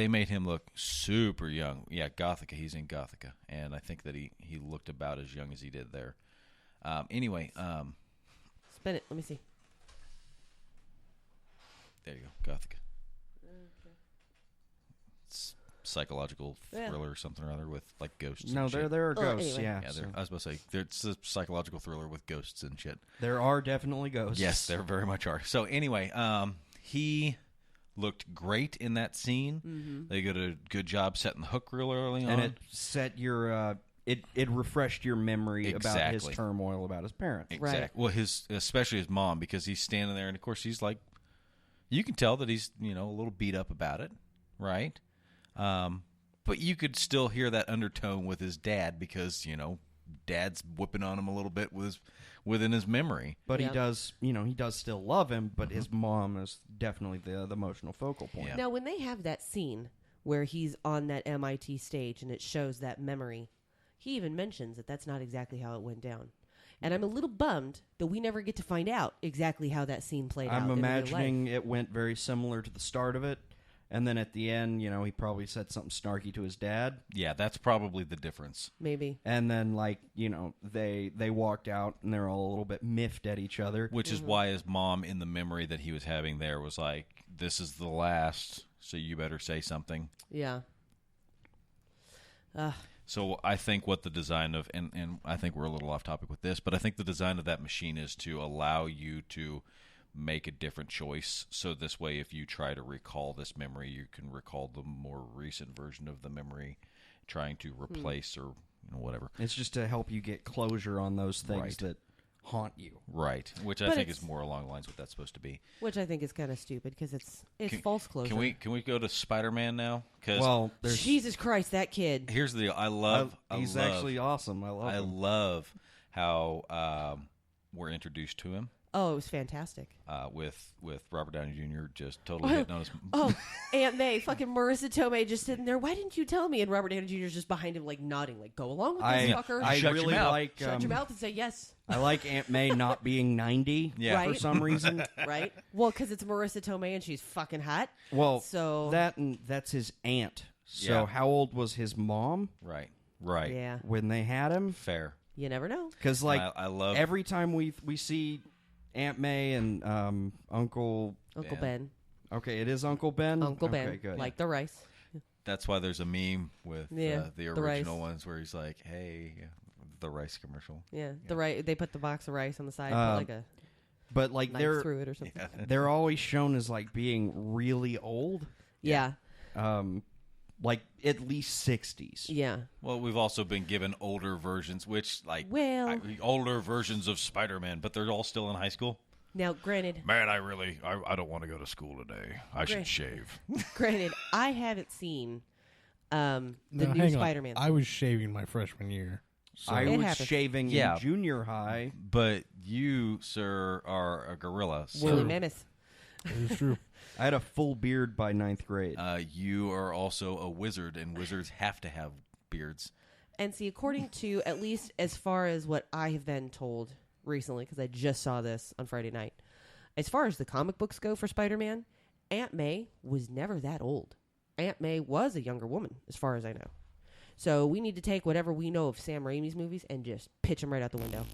made him look super young. Yeah, Gothica. He's in Gothica, and I think that he looked about as young as he did there. Anyway, Spin it. Let me see. there you go, Gothica. It's psychological thriller or something or other with like ghosts. No, and shit. there are Oh, ghosts, anyway. yeah. Yeah, so I was about to say it's a psychological thriller with ghosts and shit. there are definitely ghosts. Yes, there very much are. So anyway, he looked great in that scene. They did a good job setting the hook real early on. And it set your... It refreshed your memory about his Exactly. turmoil about his parents. Exactly. Right. Well, especially his mom, because he's standing there, and of course he's like, you can tell that he's a little beat up about it, right? But you could still hear that undertone with his dad because dad's whipping on him a little bit within his memory. But Yep. he does still love him, but his mom is definitely the emotional focal point. Yeah. Now, when they have that scene where he's on that MIT stage and it shows that memory, he even mentions that that's not exactly how it went down. And I'm a little bummed that we never get to find out exactly how that scene played out. I'm in real imagining life. it went very similar to the start of it, And then at the end, he probably said something snarky to his dad. Yeah, that's probably the difference. Maybe. And then, they walked out and they're all a little bit miffed at each other. Which is why his mom, in the memory that he was having there, was like, this is the last, so you better say something. Yeah. So I think what the design of, and I think we're a little off topic with this, but I think the design of that machine is to allow you to make a different choice. So this way, if you try to recall this memory, you can recall the more recent version of the memory, trying to replace or whatever. It's just to help you get closure on those things Right. that haunt you. Right, which I But think it's- is more along the lines of what that's supposed to be. Which I think is kind of stupid because it's Can- false closure. Can we go to Spider-Man now? Because Well, there's Jesus Christ, that kid. here's the deal. I love. he's I love, actually awesome. I love I him. love how we're introduced to him Oh, it was fantastic. with Robert Downey Jr. just totally hitting on his. Oh, Aunt May, fucking Marissa Tomei just sitting there. Why didn't you tell me? And Robert Downey Jr. is just behind him, like nodding, like go along with this fucker. I Shut your really mouth. like Shut your mouth and say yes. I like Aunt May not being 90 Yeah. for Right. some reason. Right? Well, because it's Marissa Tomei and she's fucking hot. Well, So- that's his aunt. So Yeah. how old was his mom Right. Yeah, when they had him? Fair. you never know. Because I love every time we see Aunt May and Uncle. Uncle Ben. Okay, it is Uncle Ben. Uncle okay, Ben. good. Like the rice. That's why there's a meme with Yeah, the the original rice. ones where he's like, "Hey, the rice commercial." Yeah, the rice. They put the box of rice on the side, Um, put like a but like knife through it or something. they're always shown as like being really old, Yeah. like at least 60s. Yeah. Well, we've also been given older versions, which Well- older versions of Spider-Man, but they're all still in high school. Now, granted, Man, I don't want to go to school today. I should shave. I haven't seen the Now, new hang on. Spider-Man. I was shaving my freshman year. So I It was happens. shaving Yeah. in junior high. But you, sir, are a gorilla. Woolly So mammoth. it was true. I had a full beard by 9th grade. you are also a wizard, and wizards have to have beards. And see, according to at least as far as what I have been told recently, because I just saw this on Friday night, as far as the comic books go for Spider-Man, Aunt May was never that old. Aunt May was a younger woman, as far as I know. So we need to take whatever we know of Sam Raimi's movies and just pitch them right out the window.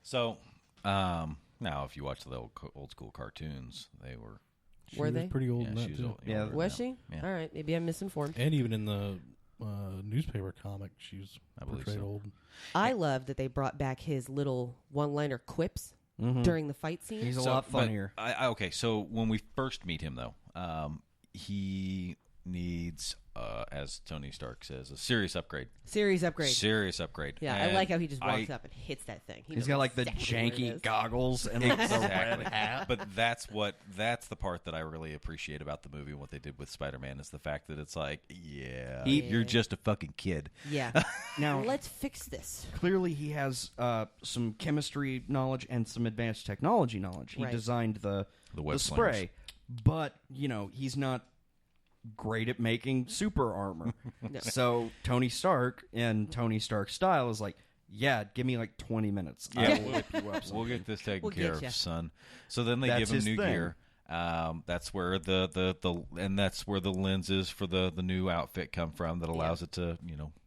So now, if you watch the old school cartoons, they were. She Were was they? pretty old in she that was too. old, Yeah. older Was now. she? Yeah. All right, maybe I'm misinformed. And even in the newspaper comic, she's I believe portrayed so. old. I love that they brought back his little one-liner quips Mhm. during the fight scene. He's a So, lot but funnier. Okay, so when we first meet him, though, he needs, as Tony Stark says, a serious upgrade. Serious upgrade. Serious upgrade. Yeah, I And like how he just walks up and hits that thing. He He's knows got like the exactly where it janky is. goggles and like the red Exactly. hat. But that's the part that I really appreciate about the movie and what they did with Spider-Man is the fact that it's like, you're just a fucking kid. Yeah. Now, Let's fix this. clearly he has some chemistry knowledge and some advanced technology knowledge. He Right. designed the web spray, but he's not great at making super armor. No. So Tony Stark, in Tony Stark style, is like, yeah, give me like 20 minutes. I Yeah. will whip you up. We'll get this taken We'll care get ya. of, son. So then they That's give him his new thing. gear. That's where that's where the lenses for the new outfit come from that allows it to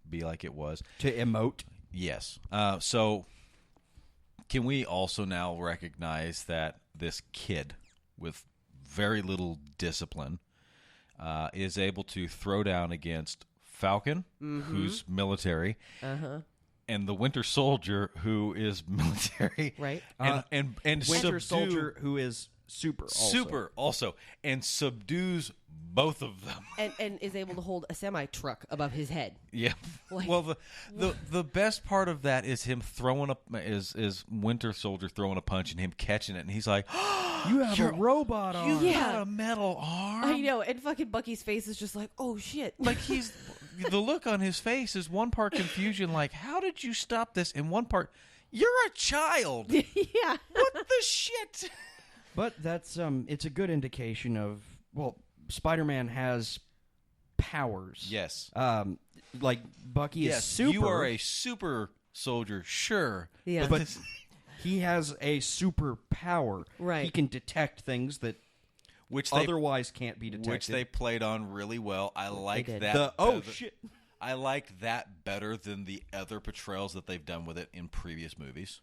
be like it was. To emote. Yes. So can we also now recognize that this kid with very little discipline is able to throw down against Falcon, who's military, and the Winter Soldier, who is military, Right. And Winter subdue- Soldier, who is super. Also. and subdues both of them. And is able to hold a semi truck above his head. Yeah. Like- Well, the best part of that is him throwing is Winter Soldier throwing a punch and him catching it, and he's like, You have a robot arm. "You Yeah. got a metal arm." I know. And fucking Bucky's face is just like, oh shit. Like the look on his face is one part confusion, like, "How did you stop this?" And one part, "You're a child. Yeah. What the shit?" But that's it's a good indication of Spider-Man has powers. Yes. Like Bucky is super. You are a super soldier, sure. Yeah. But he has a super power. Right. He can detect things that which otherwise can't be detected. Which they played on really well. I like did. that. Shit. I like that better than the other portrayals that they've done with it in previous movies.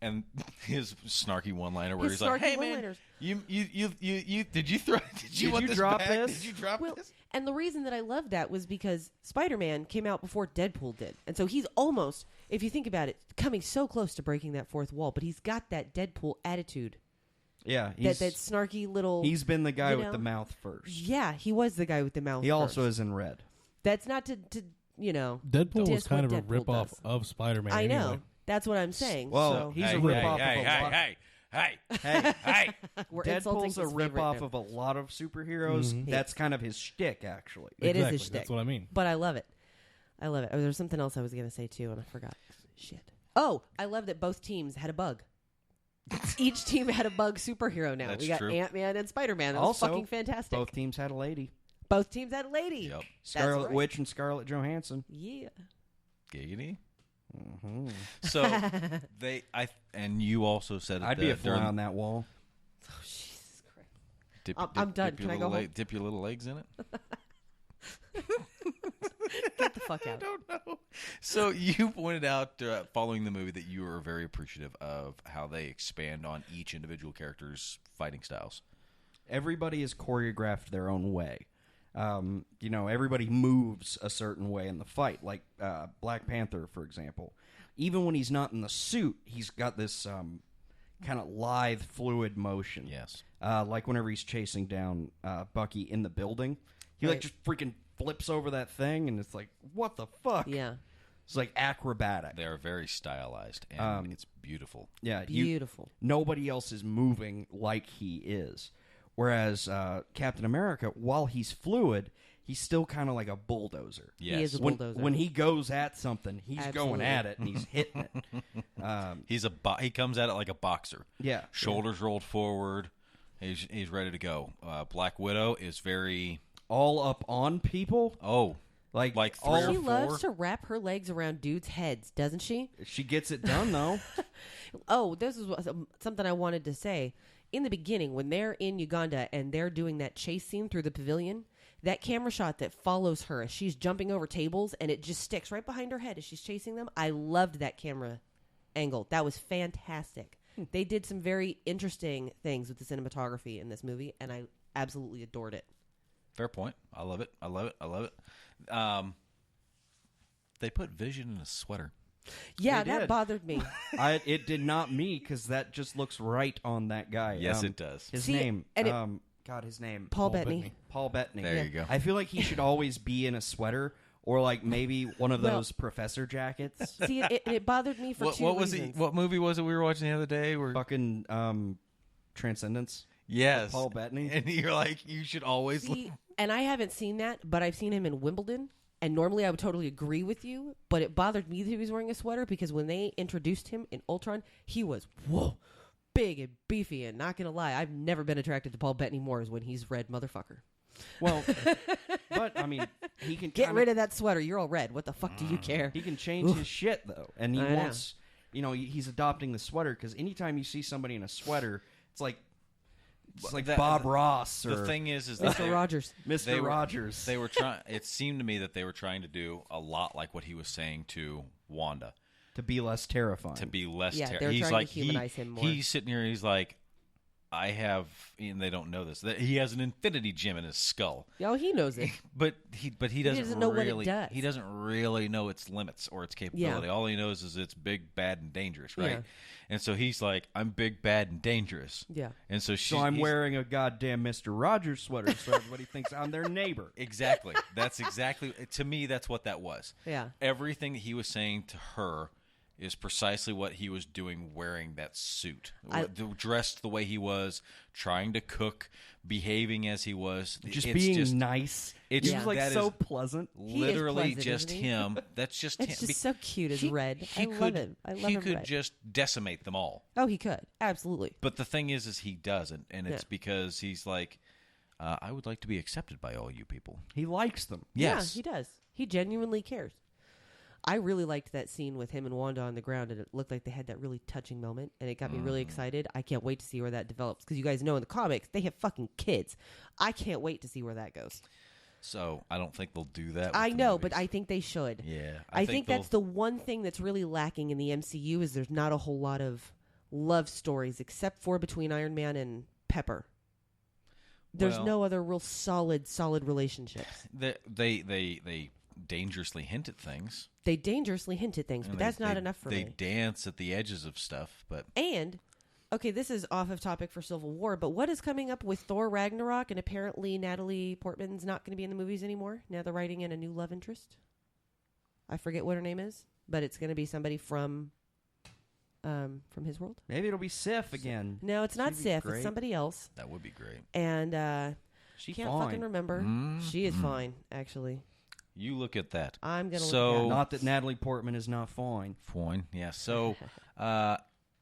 And his snarky one-liner where His he's like, snarky "Hey man, one-liners. you did you throw? Did you want this drop back? this? Did you drop Well, this?" and the reason that I love that was because Spider-Man came out before Deadpool did. And so he's almost, if you think about it, coming so close to breaking that fourth wall, but he's got that Deadpool attitude. Yeah, That snarky little... he's been the guy you with know? the mouth first. Yeah, he was the guy with the mouth He also first. is in red. That's not to Deadpool was diss kind what of a Deadpool ripoff does. of Spider-Man. I know. Anyway. That's what I'm saying. Well, so. he's Hey, a hey, ripoff hey, of a lot. hey. We're insulting Deadpool's a his favorite ripoff now. of a lot of superheroes. Mhm. That's kind of his shtick, actually. It is Exactly, his shtick. That's what I mean. But I love it. I love it. Oh, there's something else I was going to say, too, and I forgot. Shit. Oh, I love that both teams had a bug. Each team had a bug superhero now. That's we got true. Ant-Man and Spider-Man. That was Also, fucking fantastic. Both teams had a lady. Both teams had a lady. Yep. Scarlet right. Witch and Scarlett Johansson. Yeah. Giggity. Mm-hmm. So and you also said I'd be a fly on that wall. Oh, Jesus Christ. Dip, I'm done. Dip your, Can I little go home? dip your little legs in it. Get the fuck out. I don't know. So you pointed out following the movie that you were very appreciative of how they expand on each individual character's fighting styles. Everybody is choreographed their own way. Everybody moves a certain way in the fight. Like Black Panther, for example. Even when he's not in the suit, he's got this kind of lithe, fluid motion. Yes. Like whenever he's chasing down Bucky in the building, he Right. just freaking flips over that thing, and it's like, what the fuck? Yeah. It's like acrobatic. They are very stylized, and it's beautiful. Yeah, Beautiful. Nobody else is moving like he is. Whereas Captain America, while he's fluid, he's still kind of like a bulldozer. Yes. He is a When, bulldozer. when he goes at something, he's going Absolutely. at it and he's hitting it. He comes at it like a boxer. Yeah. Shoulders rolled forward. He's ready to go. Black Widow is very All up on people. Like three all or She four. loves to wrap her legs around dudes' heads, doesn't she? She gets it done, though. Oh, this is something I wanted to say. In the beginning, when they're in Uganda and they're doing that chase scene through the pavilion, that camera shot that follows her as she's jumping over tables and it just sticks right behind her head as she's chasing them, I loved that camera angle. That was fantastic. They did some very interesting things with the cinematography in this movie, and I absolutely adored it. Fair point. I love it. I love it. I love it. They put Vision in a sweater. Yeah, They that did. bothered me. It did not me because that just looks right on that guy. Yes, it does. His See, name. and it- His name. Paul Bettany. Paul Bettany. There you go. I feel like he should always be in a sweater or like maybe one of Well- those professor jackets. See, it bothered me for two What was reasons. it? What movie was it we were watching the other day? Where Fucking Transcendence. yes, Paul Bettany. and you're like, you should always. See, and I haven't seen that, but I've seen him in Wimbledon. And normally I would totally agree with you, but it bothered me that he was wearing a sweater because when they introduced him in Ultron, he was, big and beefy. And not going to lie, I've never been attracted to Paul Bettany more as when he's red motherfucker. Well, but I mean, he can Get rid of that sweater. You're all red. What the fuck do you care? He can change his shit though, and he I know. wants. He's adopting the sweater because anytime you see somebody in a sweater, it's like Bob Ross or The thing is that Mr. Rogers. Mr. Rogers. They were trying. It seemed to me that they were trying to do a lot like what he was saying to Wanda, to be less terrifying. to be less. Yeah, they were he's trying like to humanize him more. He's sitting here. He's like, I have, and they don't know this. That he has an infinity gem in his skull, Oh, he knows it. but he doesn't know what it really. does. He doesn't really know its limits or its capability. Yeah. All he knows is it's big, bad, and dangerous, right? Yeah. And so he's like, I'm big, bad, and dangerous. Yeah. And so So I'm wearing a goddamn Mr. Rogers sweater so everybody thinks I'm their neighbor. Exactly. That's exactly, to me, that's what that was. Yeah. Everything that he was saying to her is precisely what he was doing wearing that suit. Dressed the way he was, trying to cook, behaving as he was. Just It's being nice. It's He was like that so is pleasant. He is literally pleasant, just isn't he? him. That's just It's him. just so cute as red. I love it. I love he him could red. just decimate them all. Oh, he could. Absolutely. But the thing is he doesn't, and it's Yeah. because he's like, I would like to be accepted by all you people. He likes them. Yes. Yeah, he does. He genuinely cares. I really liked that scene with him and Wanda on the ground, and it looked like they had that really touching moment, and it got me really excited. I can't wait to see where that develops, because you guys know in the comics, they have fucking kids. I can't wait to see where that goes. So I don't think they'll do that. With I the know, movies. but I think they should. Yeah. I think that's the one thing that's really lacking in the MCU is there's not a whole lot of love stories, except for between Iron Man and Pepper. There's Well, no other real solid relationships. They dangerously hint at things. They dangerously hint at things, but And that's not they- enough for They me. dance at the edges of stuff, but And, okay, this is off of topic for Civil War, but what is coming up with Thor Ragnarok? And apparently Natalie Portman's not going to be in the movies anymore. Now they're writing in a new love interest. I forget what her name is, but it's going to be somebody from his world. Maybe it'll be Sif again. No, it's not She'd be Sif. great. It's somebody else. that would be great. And She can't fine. fucking remember. She is fine, actually. You look at that. I'm going to So- look at Not that Natalie Portman is not fine. Fine. Yeah. So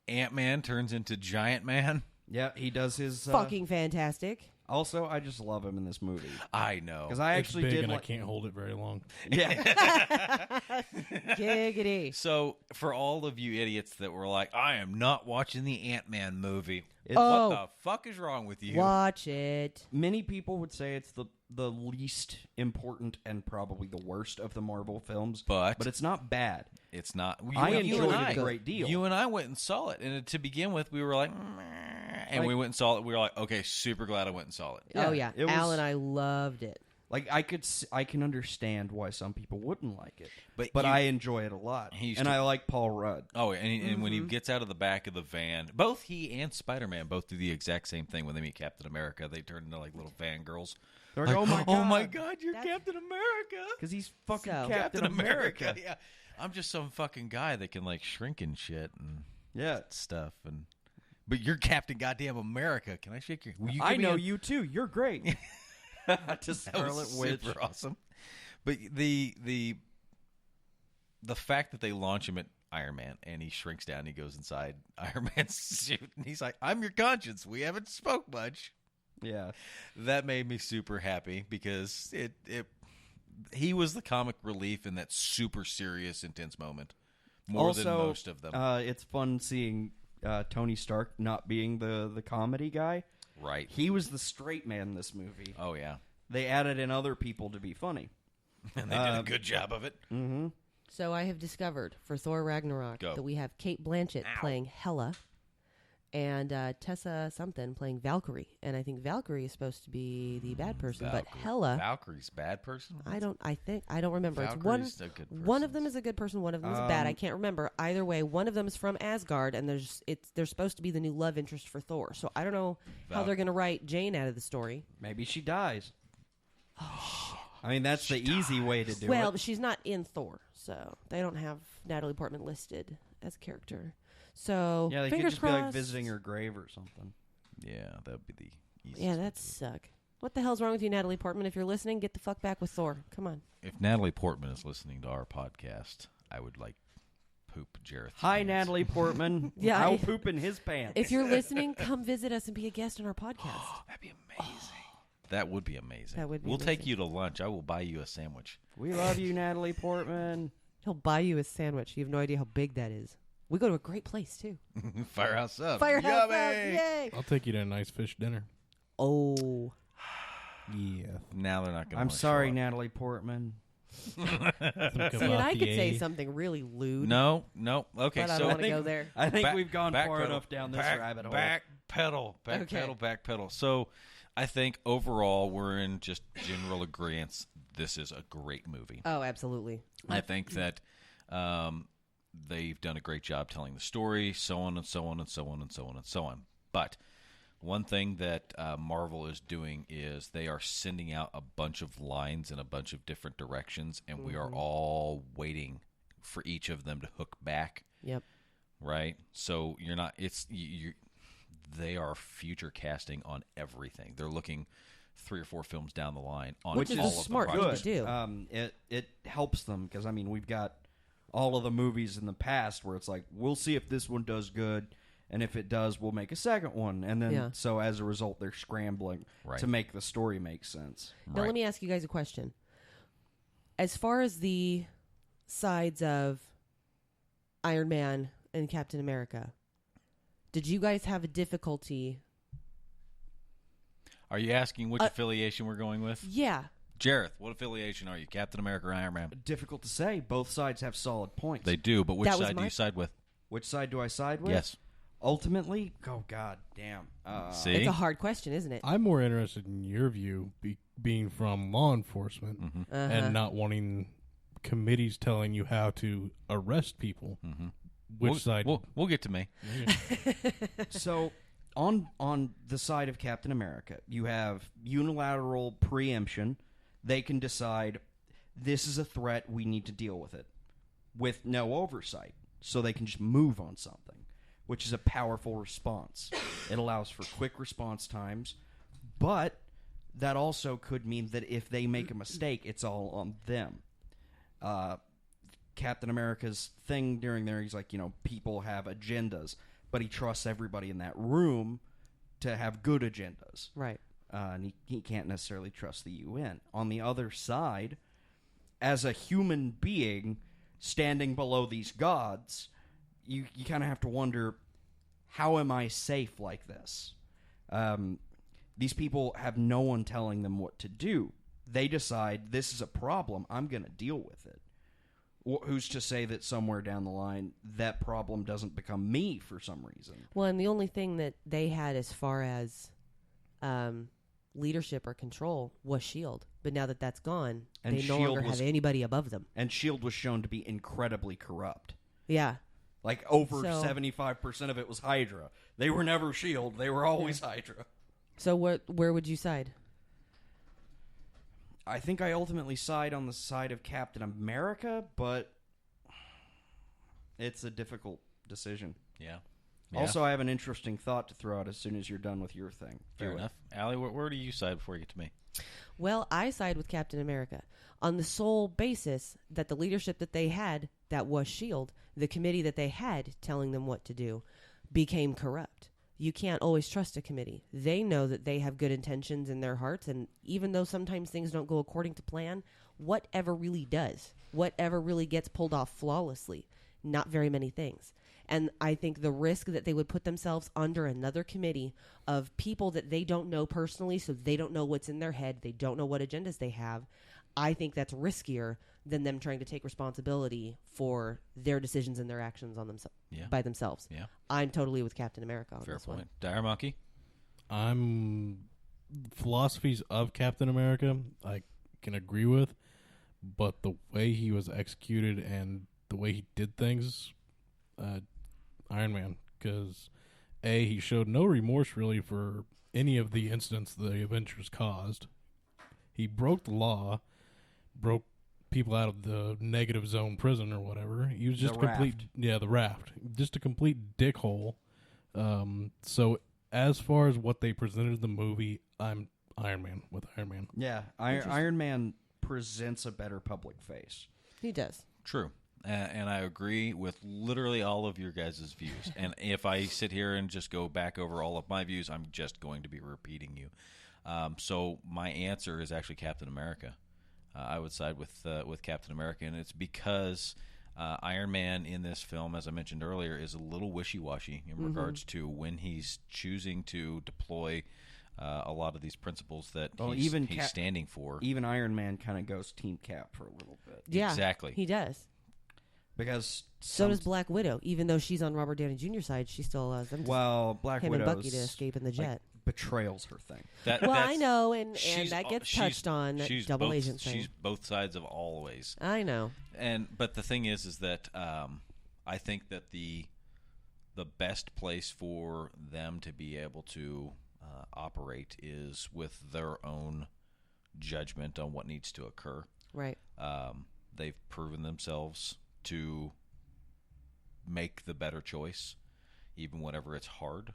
Ant-Man turns into Giant Man. Yeah, he does his fucking fantastic. Also, I just love him in this movie I know. because I It's actually big did. and Like, I can't hold it very long. yeah, Giggity. So, for all of you idiots that were like, I am not watching the Ant-Man movie. It's- Oh. What the fuck is wrong with you? Watch it. many people would say it's the least important and probably the worst of the Marvel films, But it's not bad. it's not. I you enjoyed and it a great deal. You and I went and saw it. And to begin with, we were like, meh. And Like- we went and saw it. We were like, okay, super glad I went and saw it. Yeah, Oh, yeah. it was- Al and I loved it. Like I can understand why some people wouldn't like it, But but you- I enjoy it a lot, He used and to- I like Paul Rudd. Oh, and when he gets out of the back of the van, both he and Spider-Man both do the exact same thing when they meet Captain America. They turn into like little fangirls. They're like, Like, oh my god, God, you're That's- Captain America. because he's fucking So- Captain America. Yeah, I'm just some fucking guy that can like shrink and shit and Yeah, stuff. But you're Captain Goddamn America. Can I shake your? Will you I give me know a- you too. You're great. To That Scarlet was Witch. super awesome. But the fact that they launch him at Iron Man and he shrinks down, he goes inside Iron Man's suit, and he's like, "I'm your conscience. We haven't spoke much." Yeah, That made me super happy because he was the comic relief in that super serious, intense moment more also, than most of them. It's fun seeing Tony Stark not being the comedy guy. Right? He was the straight man in this movie. Oh yeah, They added in other people to be funny. and they did a good job of it. So I have discovered for Thor Ragnarok Go. that we have Kate Blanchett playing Hela and Tessa something playing Valkyrie. And I think Valkyrie is supposed to be the bad person, but Hela, Valkyrie's bad person. I don't remember. Valkyrie's It's a good one of person. them is a good person, one of them is bad. I can't remember. Either way, one of them is from Asgard, and they're supposed to be the new love interest for Thor. So I don't know how they're going to write Jane out of the story. Maybe she dies. I mean, that's the easy way to do Well, it. but she's not in Thor, so they don't have Natalie Portman listed as a character. So Yeah, they could fingers just crossed. be like visiting her grave or something. Yeah, that would be the easiest. Yeah, way that'd to do it. suck. What the hell's wrong with you, Natalie Portman? If you're listening, get the fuck back with Thor. Come on. If Natalie Portman is listening to our podcast, I would like poop Jareth. Hi, pants. Natalie Portman. Yeah, I'll I- poop in his pants. If you're listening, come visit us and be a guest on our podcast. That'd be amazing. That would be amazing. That would be We'll take amazing. you to lunch. I will buy you a sandwich. We love you, Natalie Portman. He'll buy you a sandwich. You have no idea how big that is. We go to a great place too. Firehouse up. Firehouse Yummy! Up, yay! I'll take you to a nice fish dinner. Oh, Yeah. Now they're not going to I'm sorry, Natalie Portman. see, and I could say something really lewd. No. Okay, but I so don't want to go there. I think Back- we've gone back far pedal. enough down this Back- rabbit hole. Back pedal. Back Okay. pedal. Back pedal. So I think overall we're in just general agreement. This is a great movie. Oh, absolutely. I think that they've done a great job telling the story, so on and so on and so on and so on and so on. But one thing that Marvel is doing is they are sending out a bunch of lines in a bunch of different directions, and we are all waiting for each of them to hook back. Yep. Right? So you're not. They are future casting on everything. They're looking 3 or 4 films down the line on Which is all a of the smart thing projects. to do. It helps them because I mean we've got all of the movies in the past where it's like we'll see if this one does good, and if it does, we'll make a second one, and then Yeah. so as a result, they're scrambling Right. to make the story make sense. Now Right. let me ask you guys a question. As far as the sides of Iron Man and Captain America, did you guys have a difficulty? Are you asking which affiliation we're going with? Yeah. Jareth, what affiliation are you? Captain America or Iron Man? Difficult to say. Both sides have solid points. They do, but which side do you side with? Which side do I side with? Yes. Ultimately, oh god damn. See? It's a hard question, isn't it? I'm more interested in your view, being from law enforcement and not wanting committees telling you how to arrest people. Which side? We'll get to me. So, on the side of Captain America, you have unilateral preemption. They can decide this is a threat, we need to deal with it, with no oversight. So they can just move on something, which is a powerful response. It allows for quick response times, but that also could mean that if they make a mistake, it's all on them. Captain America's thing during there, he's like, people have agendas, but he trusts everybody in that room to have good agendas. Right. And he can't necessarily trust the UN. On the other side, as a human being standing below these gods, you kind of have to wonder, how am I safe like this? These people have no one telling them what to do. They decide, this is a problem, I'm going to deal with it. Who's to say that somewhere down the line, that problem doesn't become me for some reason? Well, and the only thing that they had as far as leadership or control was S.H.I.E.L.D. But now that that's gone, and they no longer have anybody above them. And S.H.I.E.L.D. was shown to be incredibly corrupt. Yeah. Like, over 75% of it was Hydra. They were never S.H.I.E.L.D., they were always Hydra. So where would you side? I think I ultimately side on the side of Captain America, but it's a difficult decision. Yeah. Also, I have an interesting thought to throw out as soon as you're done with your thing. Fair enough. Allie, where do you side before you get to me? Well, I side with Captain America on the sole basis that the leadership that they had, that was S.H.I.E.L.D., the committee that they had telling them what to do, became corrupt. You can't always trust a committee. They know that they have good intentions in their hearts, and even though sometimes things don't go according to plan, whatever really does, whatever really gets pulled off flawlessly, not very many things. And I think the risk that they would put themselves under another committee of people that they don't know personally, so they don't know what's in their head, they don't know what agendas they have, I think that's riskier than them trying to take responsibility for their decisions and their actions on by themselves. Yeah. I'm totally with Captain America on Fair this point. one. Dire Monkey? Philosophies of Captain America I can agree with, but the way he was executed and the way he did things, Iron Man, because he showed no remorse really for any of the incidents the Avengers caused. He broke the law, broke people out of the negative zone prison or whatever. He was just the raft, just a complete dickhole. So as far as what they presented in the movie, I'm Iron Man with Iron Man. Yeah, Iron Man presents a better public face. He does. True. And I agree with literally all of your guys' views. And if I sit here and just go back over all of my views, I'm just going to be repeating you. So my answer is actually Captain America. I would side with Captain America, and it's because Iron Man in this film, as I mentioned earlier, is a little wishy-washy in regards to when he's choosing to deploy a lot of these principles that he's standing for. Even Iron Man kind of goes Team Cap for a little bit. Yeah, exactly. He does. Because so does Black Widow. Even though she's on Robert Downey Jr.'s side, she still allows them. Black him Widow's and Bucky to escape in the jet. Betrayal's her thing. I know, and that gets touched on. She's double both, agent thing. She's both sides of always. I know. But the thing is that I think that the best place for them to be able to operate is with their own judgment on what needs to occur. Right. They've proven themselves to make the better choice, even whenever it's hard.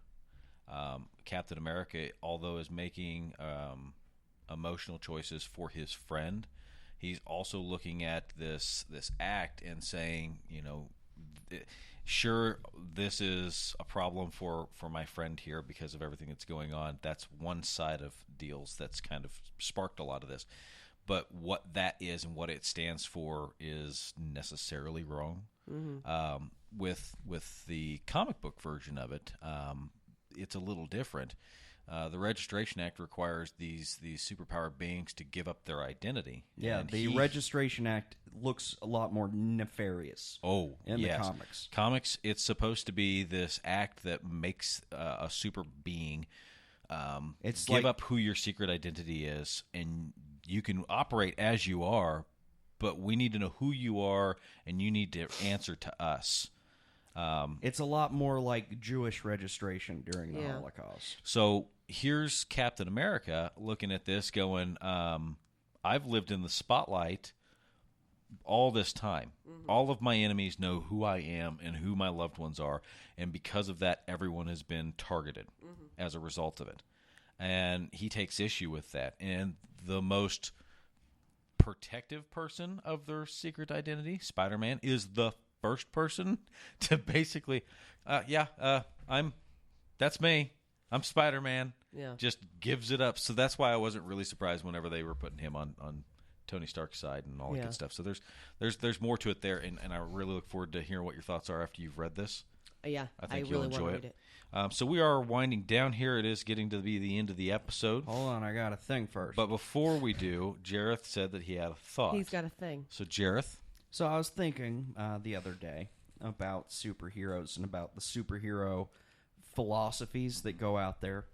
Captain America, although is making emotional choices for his friend, he's also looking at this act and saying, sure, this is a problem for my friend here because of everything that's going on. That's one side of deals that's kind of sparked a lot of this. but what that is and what it stands for is necessarily wrong. With the comic book version of it, it's a little different. The Registration Act requires these superpowered beings to give up their identity. Yeah, And the Registration Act looks a lot more nefarious. In the comics. Comics, it's supposed to be this act that makes a super being It's give like- up who your secret identity is, and you can operate as you are, but we need to know who you are, and you need to answer to us. It's a lot more like Jewish registration during the Yeah. Holocaust. So here's Captain America looking at this going, I've lived in the spotlight all this time. All of my enemies know who I am and who my loved ones are, and because of that, everyone has been targeted as a result of it. And he takes issue with that. And the most protective person of their secret identity, Spider-Man, is the first person to basically, that's me. I'm Spider-Man. Yeah. Just gives it up. So that's why I wasn't really surprised whenever they were putting him on Tony Stark's side and all that Yeah. good stuff. So there's more to it there, and I really look forward to hearing what your thoughts are after you've read this. Yeah, I think really you'll enjoy want to read it. So we are winding down here. It is getting to be the end of the episode. Hold on, I got a thing first. But before we do, Jareth said that he had a thought. He's got a thing. So Jareth, So I was thinking the other day about superheroes and about the superhero philosophies that go out there.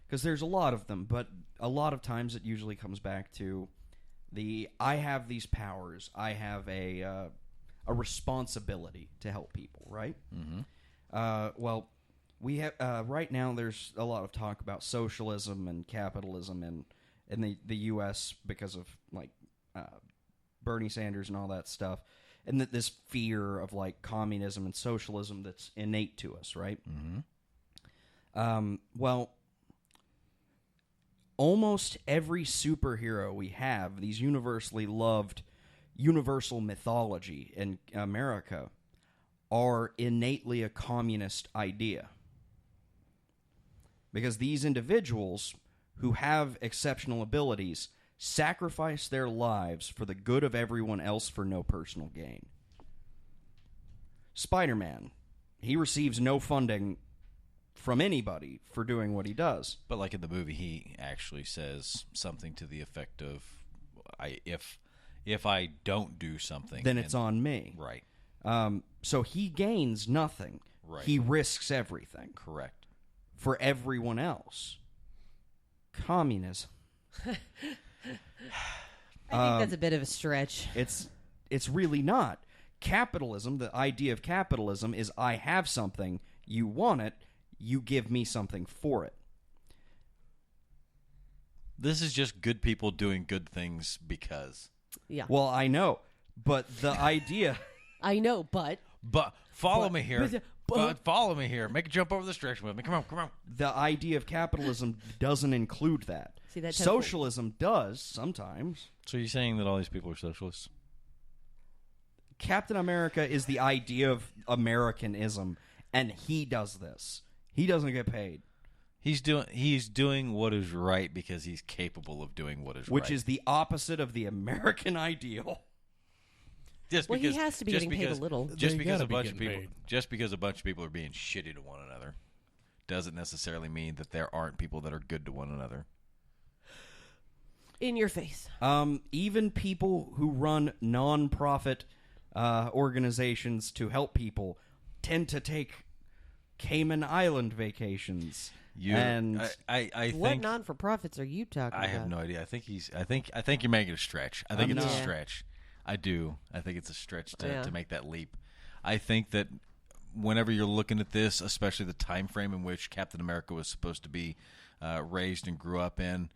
Because there's a lot of them, but a lot of times it usually comes back to I have these powers. I have a responsibility to help people, right? Mm-hmm. Well, we have right now there's a lot of talk about socialism and capitalism in the U.S. because of like Bernie Sanders and all that stuff, and that this fear of like communism and socialism that's innate to us, right? Mm-hmm. Well, almost every superhero we have, these universally loved, universal mythology in America, are innately a communist idea. Because these individuals who have exceptional abilities sacrifice their lives for the good of everyone else for no personal gain. Spider-Man, he receives no funding from anybody for doing what he does. but like in the movie, he actually says something to the effect of, if I don't do something, Then it's on me. Right. So he gains nothing. Right. He risks everything Correct. for everyone else. Communism. I think that's a bit of a stretch. It's really not. Capitalism, the idea of capitalism is I have something, you want it, you give me something for it. This is just good people doing good things because. Yeah. Well, I know, but the idea... I know, but But follow me here. but- Follow me here. Make a jump over this direction with me. Come on. the idea of capitalism doesn't include that. See, that Socialism does sometimes. So you're saying that all these people are socialists? Captain America is the idea of Americanism, and he does this. He doesn't get paid, He's doing what is right because he's capable of doing what is right. which is the opposite of the American ideal. Just Well, he because, has to be just getting paid a because- little. Just They because gotta a be bunch of getting people, paid. just because a bunch of people are being shitty to one another, doesn't necessarily mean that there aren't people that are good to one another. in your face. Even people who run non-profit organizations to help people tend to take Cayman Island vacations. And I What think non-for-profits are you talking I about? have no idea. I think you're making a stretch. I think I'm it's a not. stretch. I do. I think it's a stretch Yeah. to make that leap. I think that whenever you're looking at this, especially the time frame in which Captain America was supposed to be raised and grew up in,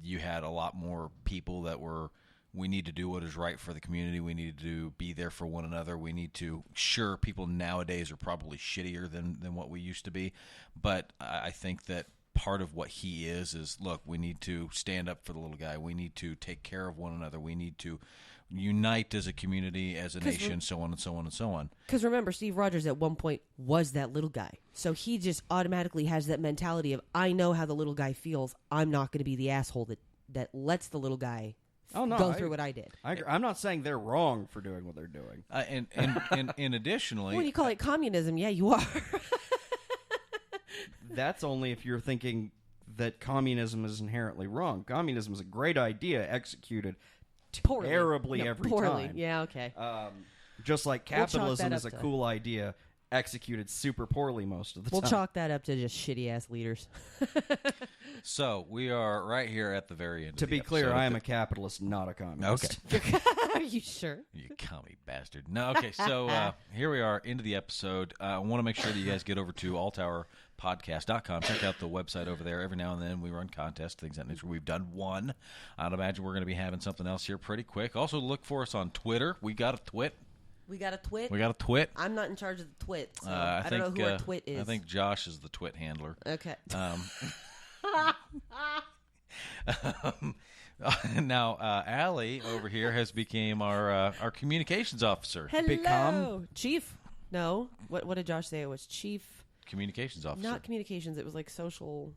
you had a lot more people that were, we need to do what is right for the community. We need to be there for one another. We need to, sure, people nowadays are probably shittier than what we used to be. But I think that part of what he is, look, we need to stand up for the little guy. We need to take care of one another. We need to unite as a community, as a nation, so on and so on and so on. Because remember, Steve Rogers at one point was that little guy. So he just automatically has that mentality of, I know how the little guy feels. I'm not going to be the asshole that lets the little guy go through what I did. I'm not saying they're wrong for doing what they're doing. And additionally, When you call it communism, yeah, you are. That's only if you're thinking that communism is inherently wrong. Communism is a great idea executed Poorly. terribly every poorly. time. Yeah, okay. Just like We'll chalk capitalism that is a up to- cool idea, executed super poorly most of the We'll time. chalk that up to just shitty ass leaders. so we are right here at the very end. To of the be clear, episode. I am a capitalist, not a communist. Okay. Are you sure? You commie bastard. No, okay, so here we are, into the episode. I want to make sure that you guys get over to alltowerpodcast.com. Check out the website over there. Every now and then we run contests, things of that nature. We've done one. I'd imagine we're going to be having something else here pretty quick. Also, look for us on Twitter. We got a twit. We got a twit. We got a twit. I'm not in charge of the twit, so I I don't know who our twit is. I think Josh is the twit handler. Okay. Now, Allie over here has became our communications officer. Hello, Become? Chief. No, what did Josh say? It was Chief, Communications officer. not communications. It was like social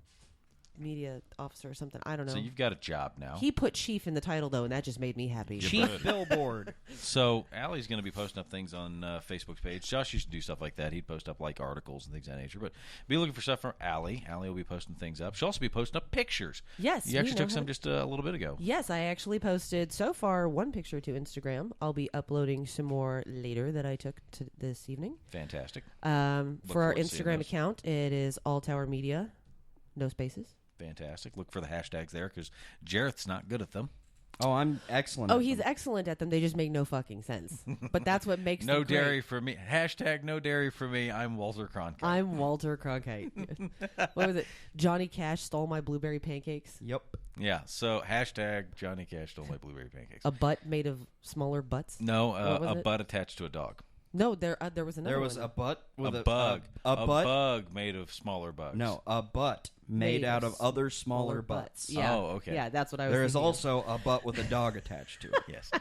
media officer or something. I don't know. So you've got a job now. He put Chief in the title though, and that just made me happy. Chief Billboard. So Allie's going to be posting up things on Facebook's page. Josh used to do stuff like that. He'd post up like articles and things of that nature. But be looking for stuff from Allie. Allie will be posting things up. She'll also be posting up pictures. Yes, You we actually know took her. some just a little bit ago. Yes, I actually posted so far one picture to Instagram. I'll be uploading some more later that I took to this evening. Fantastic. For our forward to seeing Instagram those. account, it is All Tower Media, no spaces. Fantastic. Look for the hashtags there because Jareth's not good at them. Oh, I'm excellent. Oh, at he's them. excellent at them. They just make no fucking sense. But that's what makes No them great. dairy for me. Hashtag no dairy for me. I'm Walter Cronkite. I'm Walter Cronkite. What was it? Johnny Cash stole my blueberry pancakes. Yep. Yeah. So hashtag Johnny Cash stole my blueberry pancakes. A butt made of smaller butts. No, What was a it? butt attached to a dog. No, there was another. There was one. a butt with A bug. A butt. bug made of smaller bugs. No, a butt made out of other smaller butts. Yeah. Oh, okay. Yeah, that's what I was. There is thinking of. also a butt with a dog attached to it. Yes.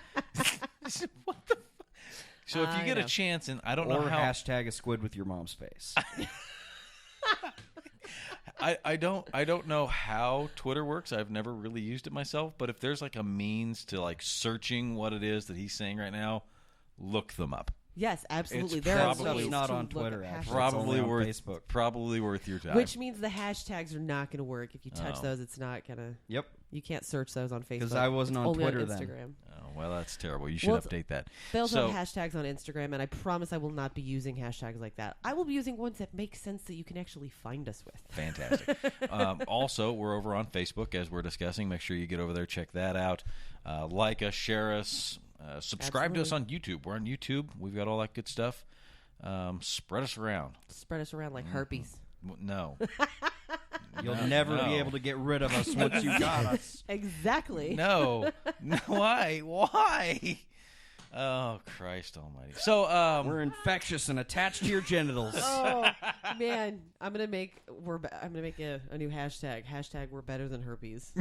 What the? So if you I get a know. chance, and I don't Or know how. hashtag a squid with your mom's face. I don't know how Twitter works. I've never really used it myself. But if there's like a means to like searching what it is that he's saying right now, look them up. Yes, absolutely. It's there are probably- ways not to on look Twitter, at actually. hashtags. It's only on Facebook. Probably worth your time. Which means the hashtags are not going to work. If you touch Oh. those, it's not going to. Yep. You can't search those on Facebook. Because I wasn't on Only Twitter on then. Instagram. Oh, well, that's terrible. You should Well, it's- update that. They also So- have hashtags on Instagram, and I promise I will not be using hashtags like that. I will be using ones that make sense that you can actually find us with. Fantastic. Also, we're over on Facebook as we're discussing. Make sure you get over there, check that out. Like us, share us, subscribe to us on YouTube. We're on YouTube. We've got all that good stuff. Spread us around. Spread us around like herpes. No. You'll never no. be able to get rid of us once you got us. Exactly. No. No. Why? Why? Oh, Christ almighty. So, We're infectious and attached to your genitals. Oh man, I'm gonna make a new hashtag. Hashtag we're better than herpes.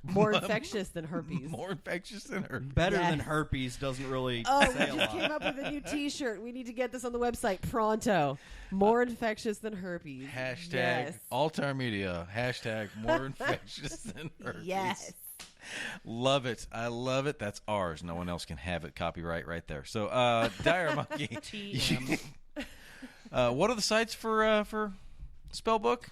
More infectious than herpes. more infectious than her. Better Yes. than herpes doesn't really Oh, say we a just lot. came up with a new T-shirt. We need to get this on the website pronto. More infectious than herpes. Hashtag Yes. Altar Media. Hashtag more infectious than herpes. Yes. Love it. I love it. That's ours. No one else can have it. Copyright right there. So, Dire Monkey. What are the sites for Spellbook?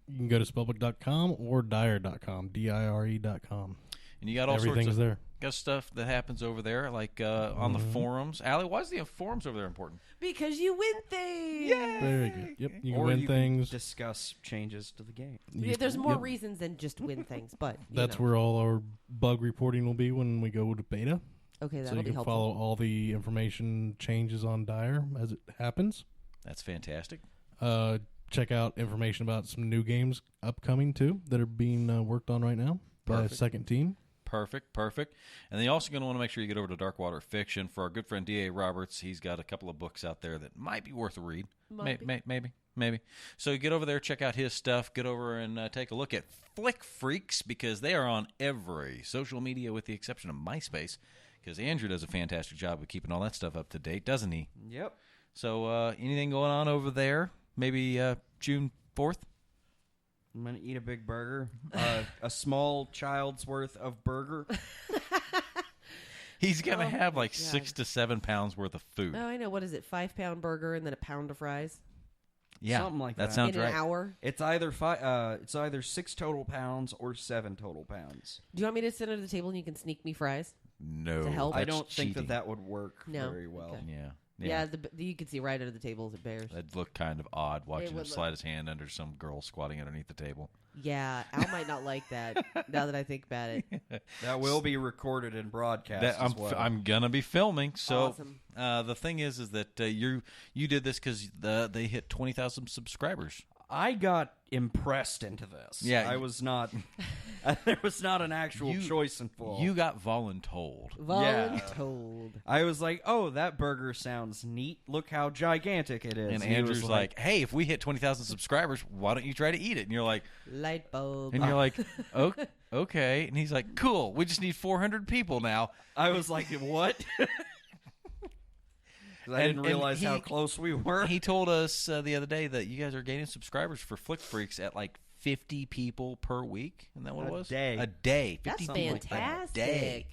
You can go to spellbook.com or dire.com, dire.com. And you got all Everything's sorts of there. got stuff that happens over there, like on the forums. Allie, why is the forums over there important? Because you win things. Very good. Yep, you can Or win you things. can discuss changes to the game. Yeah, there's more Yep. reasons than just win things, but you That's know. where all our bug reporting will be when we go to beta. Okay, So that'll you be can helpful. follow all the information changes on Dire as it happens. That's fantastic. Check out information about some new games upcoming too that are being worked on right now by a Perfect. second team. Perfect. And then you're also going to want to make sure you get over to Darkwater Fiction for our good friend D.A. Roberts. He's got a couple of books out there that might be worth a read. Maybe. So get over there, check out his stuff. Get over and take a look at Flick Freaks because they are on every social media with the exception of MySpace because Andrew does a fantastic job of keeping all that stuff up to date, doesn't he? Yep. So anything going on over there? Maybe June 4th? I'm going to eat a big burger. A small child's worth of burger. He's gonna Oh, have like God. 6 to 7 pounds worth of food. Oh, I know. What is it? 5-pound burger and then a pound of fries Yeah, Something like that that. sounds in right. an hour. It's either 6 total pounds or 7 total pounds. Do you want me to sit under the table and you can sneak me fries? No, To help? I that's don't think cheating. that would work No. very well. Okay. Yeah, Yeah, you can see right under the tables at Bears. That'd look kind of odd watching him would slide look- his hand under some girl squatting underneath the table. Yeah, Al might not like that. Now that I think about it, That will be recorded and broadcast as well. I'm gonna be filming. So Awesome. the thing is that you did this because they hit 20,000 subscribers. I got impressed into this. Yeah, I was not. There was not an actual choice involved. You got voluntold. voluntold. I was like, "Oh, that burger sounds neat. Look how gigantic it is." And he Andrew's was like, "Hey, if we hit 20,000 subscribers, why don't you try to eat it?" And you're like, Light bulb. and you're like, okay. And he's like, "Cool. We just need 400 people now." I was like, "What?" 'Cause I And- didn't realize and how he- close we were. He told us the other day that you guys are gaining subscribers for Flick Freaks at like 50 people per week. Isn't that what it was? day. A day. 50 That's people fantastic. a day.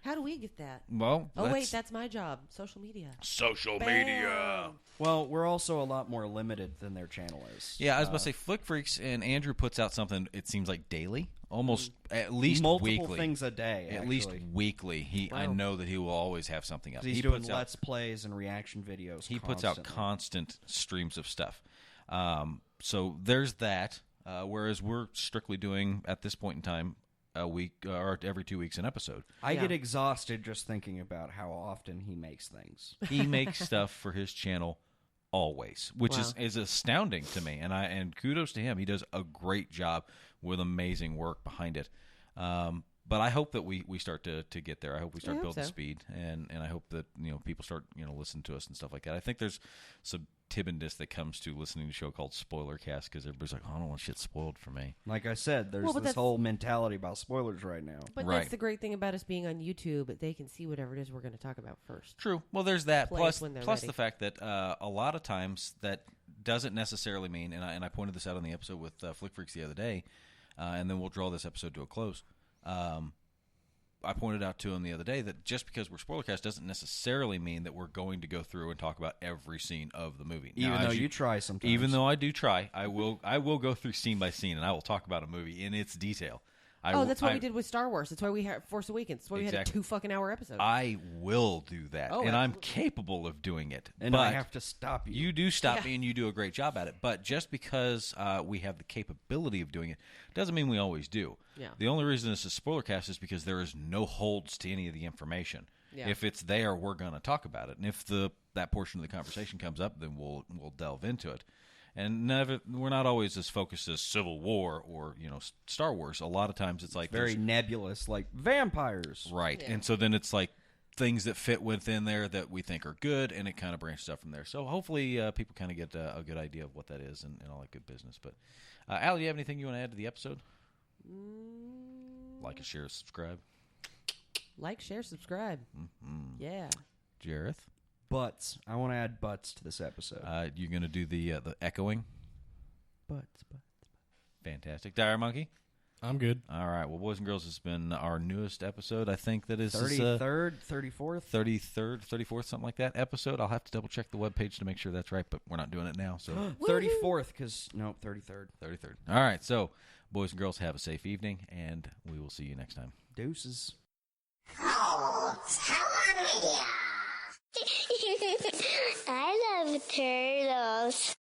How do we get that? Well, Oh wait, that's my job. Social media. social Bam. Well, we're also a lot more limited than their channel is. Yeah, I was about to say Flick Freaks, and Andrew puts out something. It seems like daily, almost at least multiple weekly. things a day. At least actually. weekly. I Wow. know that he will always have something else. He's He doing puts out let's plays and reaction videos. he puts out constantly. constant streams of stuff. So there's that. Whereas we're strictly doing at this point in time a week or every 2 weeks an episode. I Yeah. get exhausted just thinking about how often he makes things. He makes stuff for his channel always, which Wow. is astounding to me. And kudos to him. He does a great job with amazing work behind it. But I hope that we start to get there. I hope we start I hope building so. speed, and I hope that people start listening to us and stuff like that. I think there's some timidness that comes to listening to a show called Spoilercast because everybody's like, oh, I don't want shit spoiled for me. Like I said, there's Well, but this that's- whole mentality about spoilers right now. But Right. that's the great thing about us being on YouTube. They can see whatever it is we're going to talk about first. True. Well, there's that. Play Plus, us when they're plus ready. the fact that a lot of times that doesn't necessarily mean, and I pointed this out on the episode with Flick Freaks the other day, and then we'll draw this episode to a close. I pointed out to him the other day that just because we're Spoilercast doesn't necessarily mean that we're going to go through and talk about every scene of the movie. Now, Even though as you try sometimes. even though I do try, I will go through scene by scene, and I will talk about a movie in its detail. That's what we did with Star Wars. That's why we had Force Awakens. That's why we had a Exactly. 2-fucking-hour episode. I will do that, Oh, and I'm absolutely. capable of doing it. and but I have to stop you. You do stop me, and you do a great job at it. But just because we have the capability of doing it doesn't mean we always do. Yeah. The only reason this is Spoilercast is because there is no holds to any of the information. Yeah. If it's there, we're going to talk about it, and if that portion of the conversation comes up, then we'll delve into it. And we're not always as focused as Civil War or Star Wars. A lot of times it's like Very there's- nebulous, like vampires. right, Yeah. and so then it's like things that fit within there that we think are good, and it kind of branches out from there. So hopefully people kind of get a good idea of what that is and all that good business. But Al, do you have anything you want to add to the episode? Like, share, subscribe. Like, share, subscribe. Yeah. Jareth, Butts. I want to add butts to this episode. you're going to do the echoing. Butts. Fantastic. Dire Monkey. I'm good. All right. Well, boys and girls, it's been our newest episode. I think that is 33rd, 34th. 33rd, 34th, something like that episode. I'll have to double check the webpage to make sure that's right, but we're not doing it now. So 34th, because, no, 33rd. 33rd. All right. So, boys and girls, have a safe evening, and we will see you next time. Deuces. Oh, I love turtles.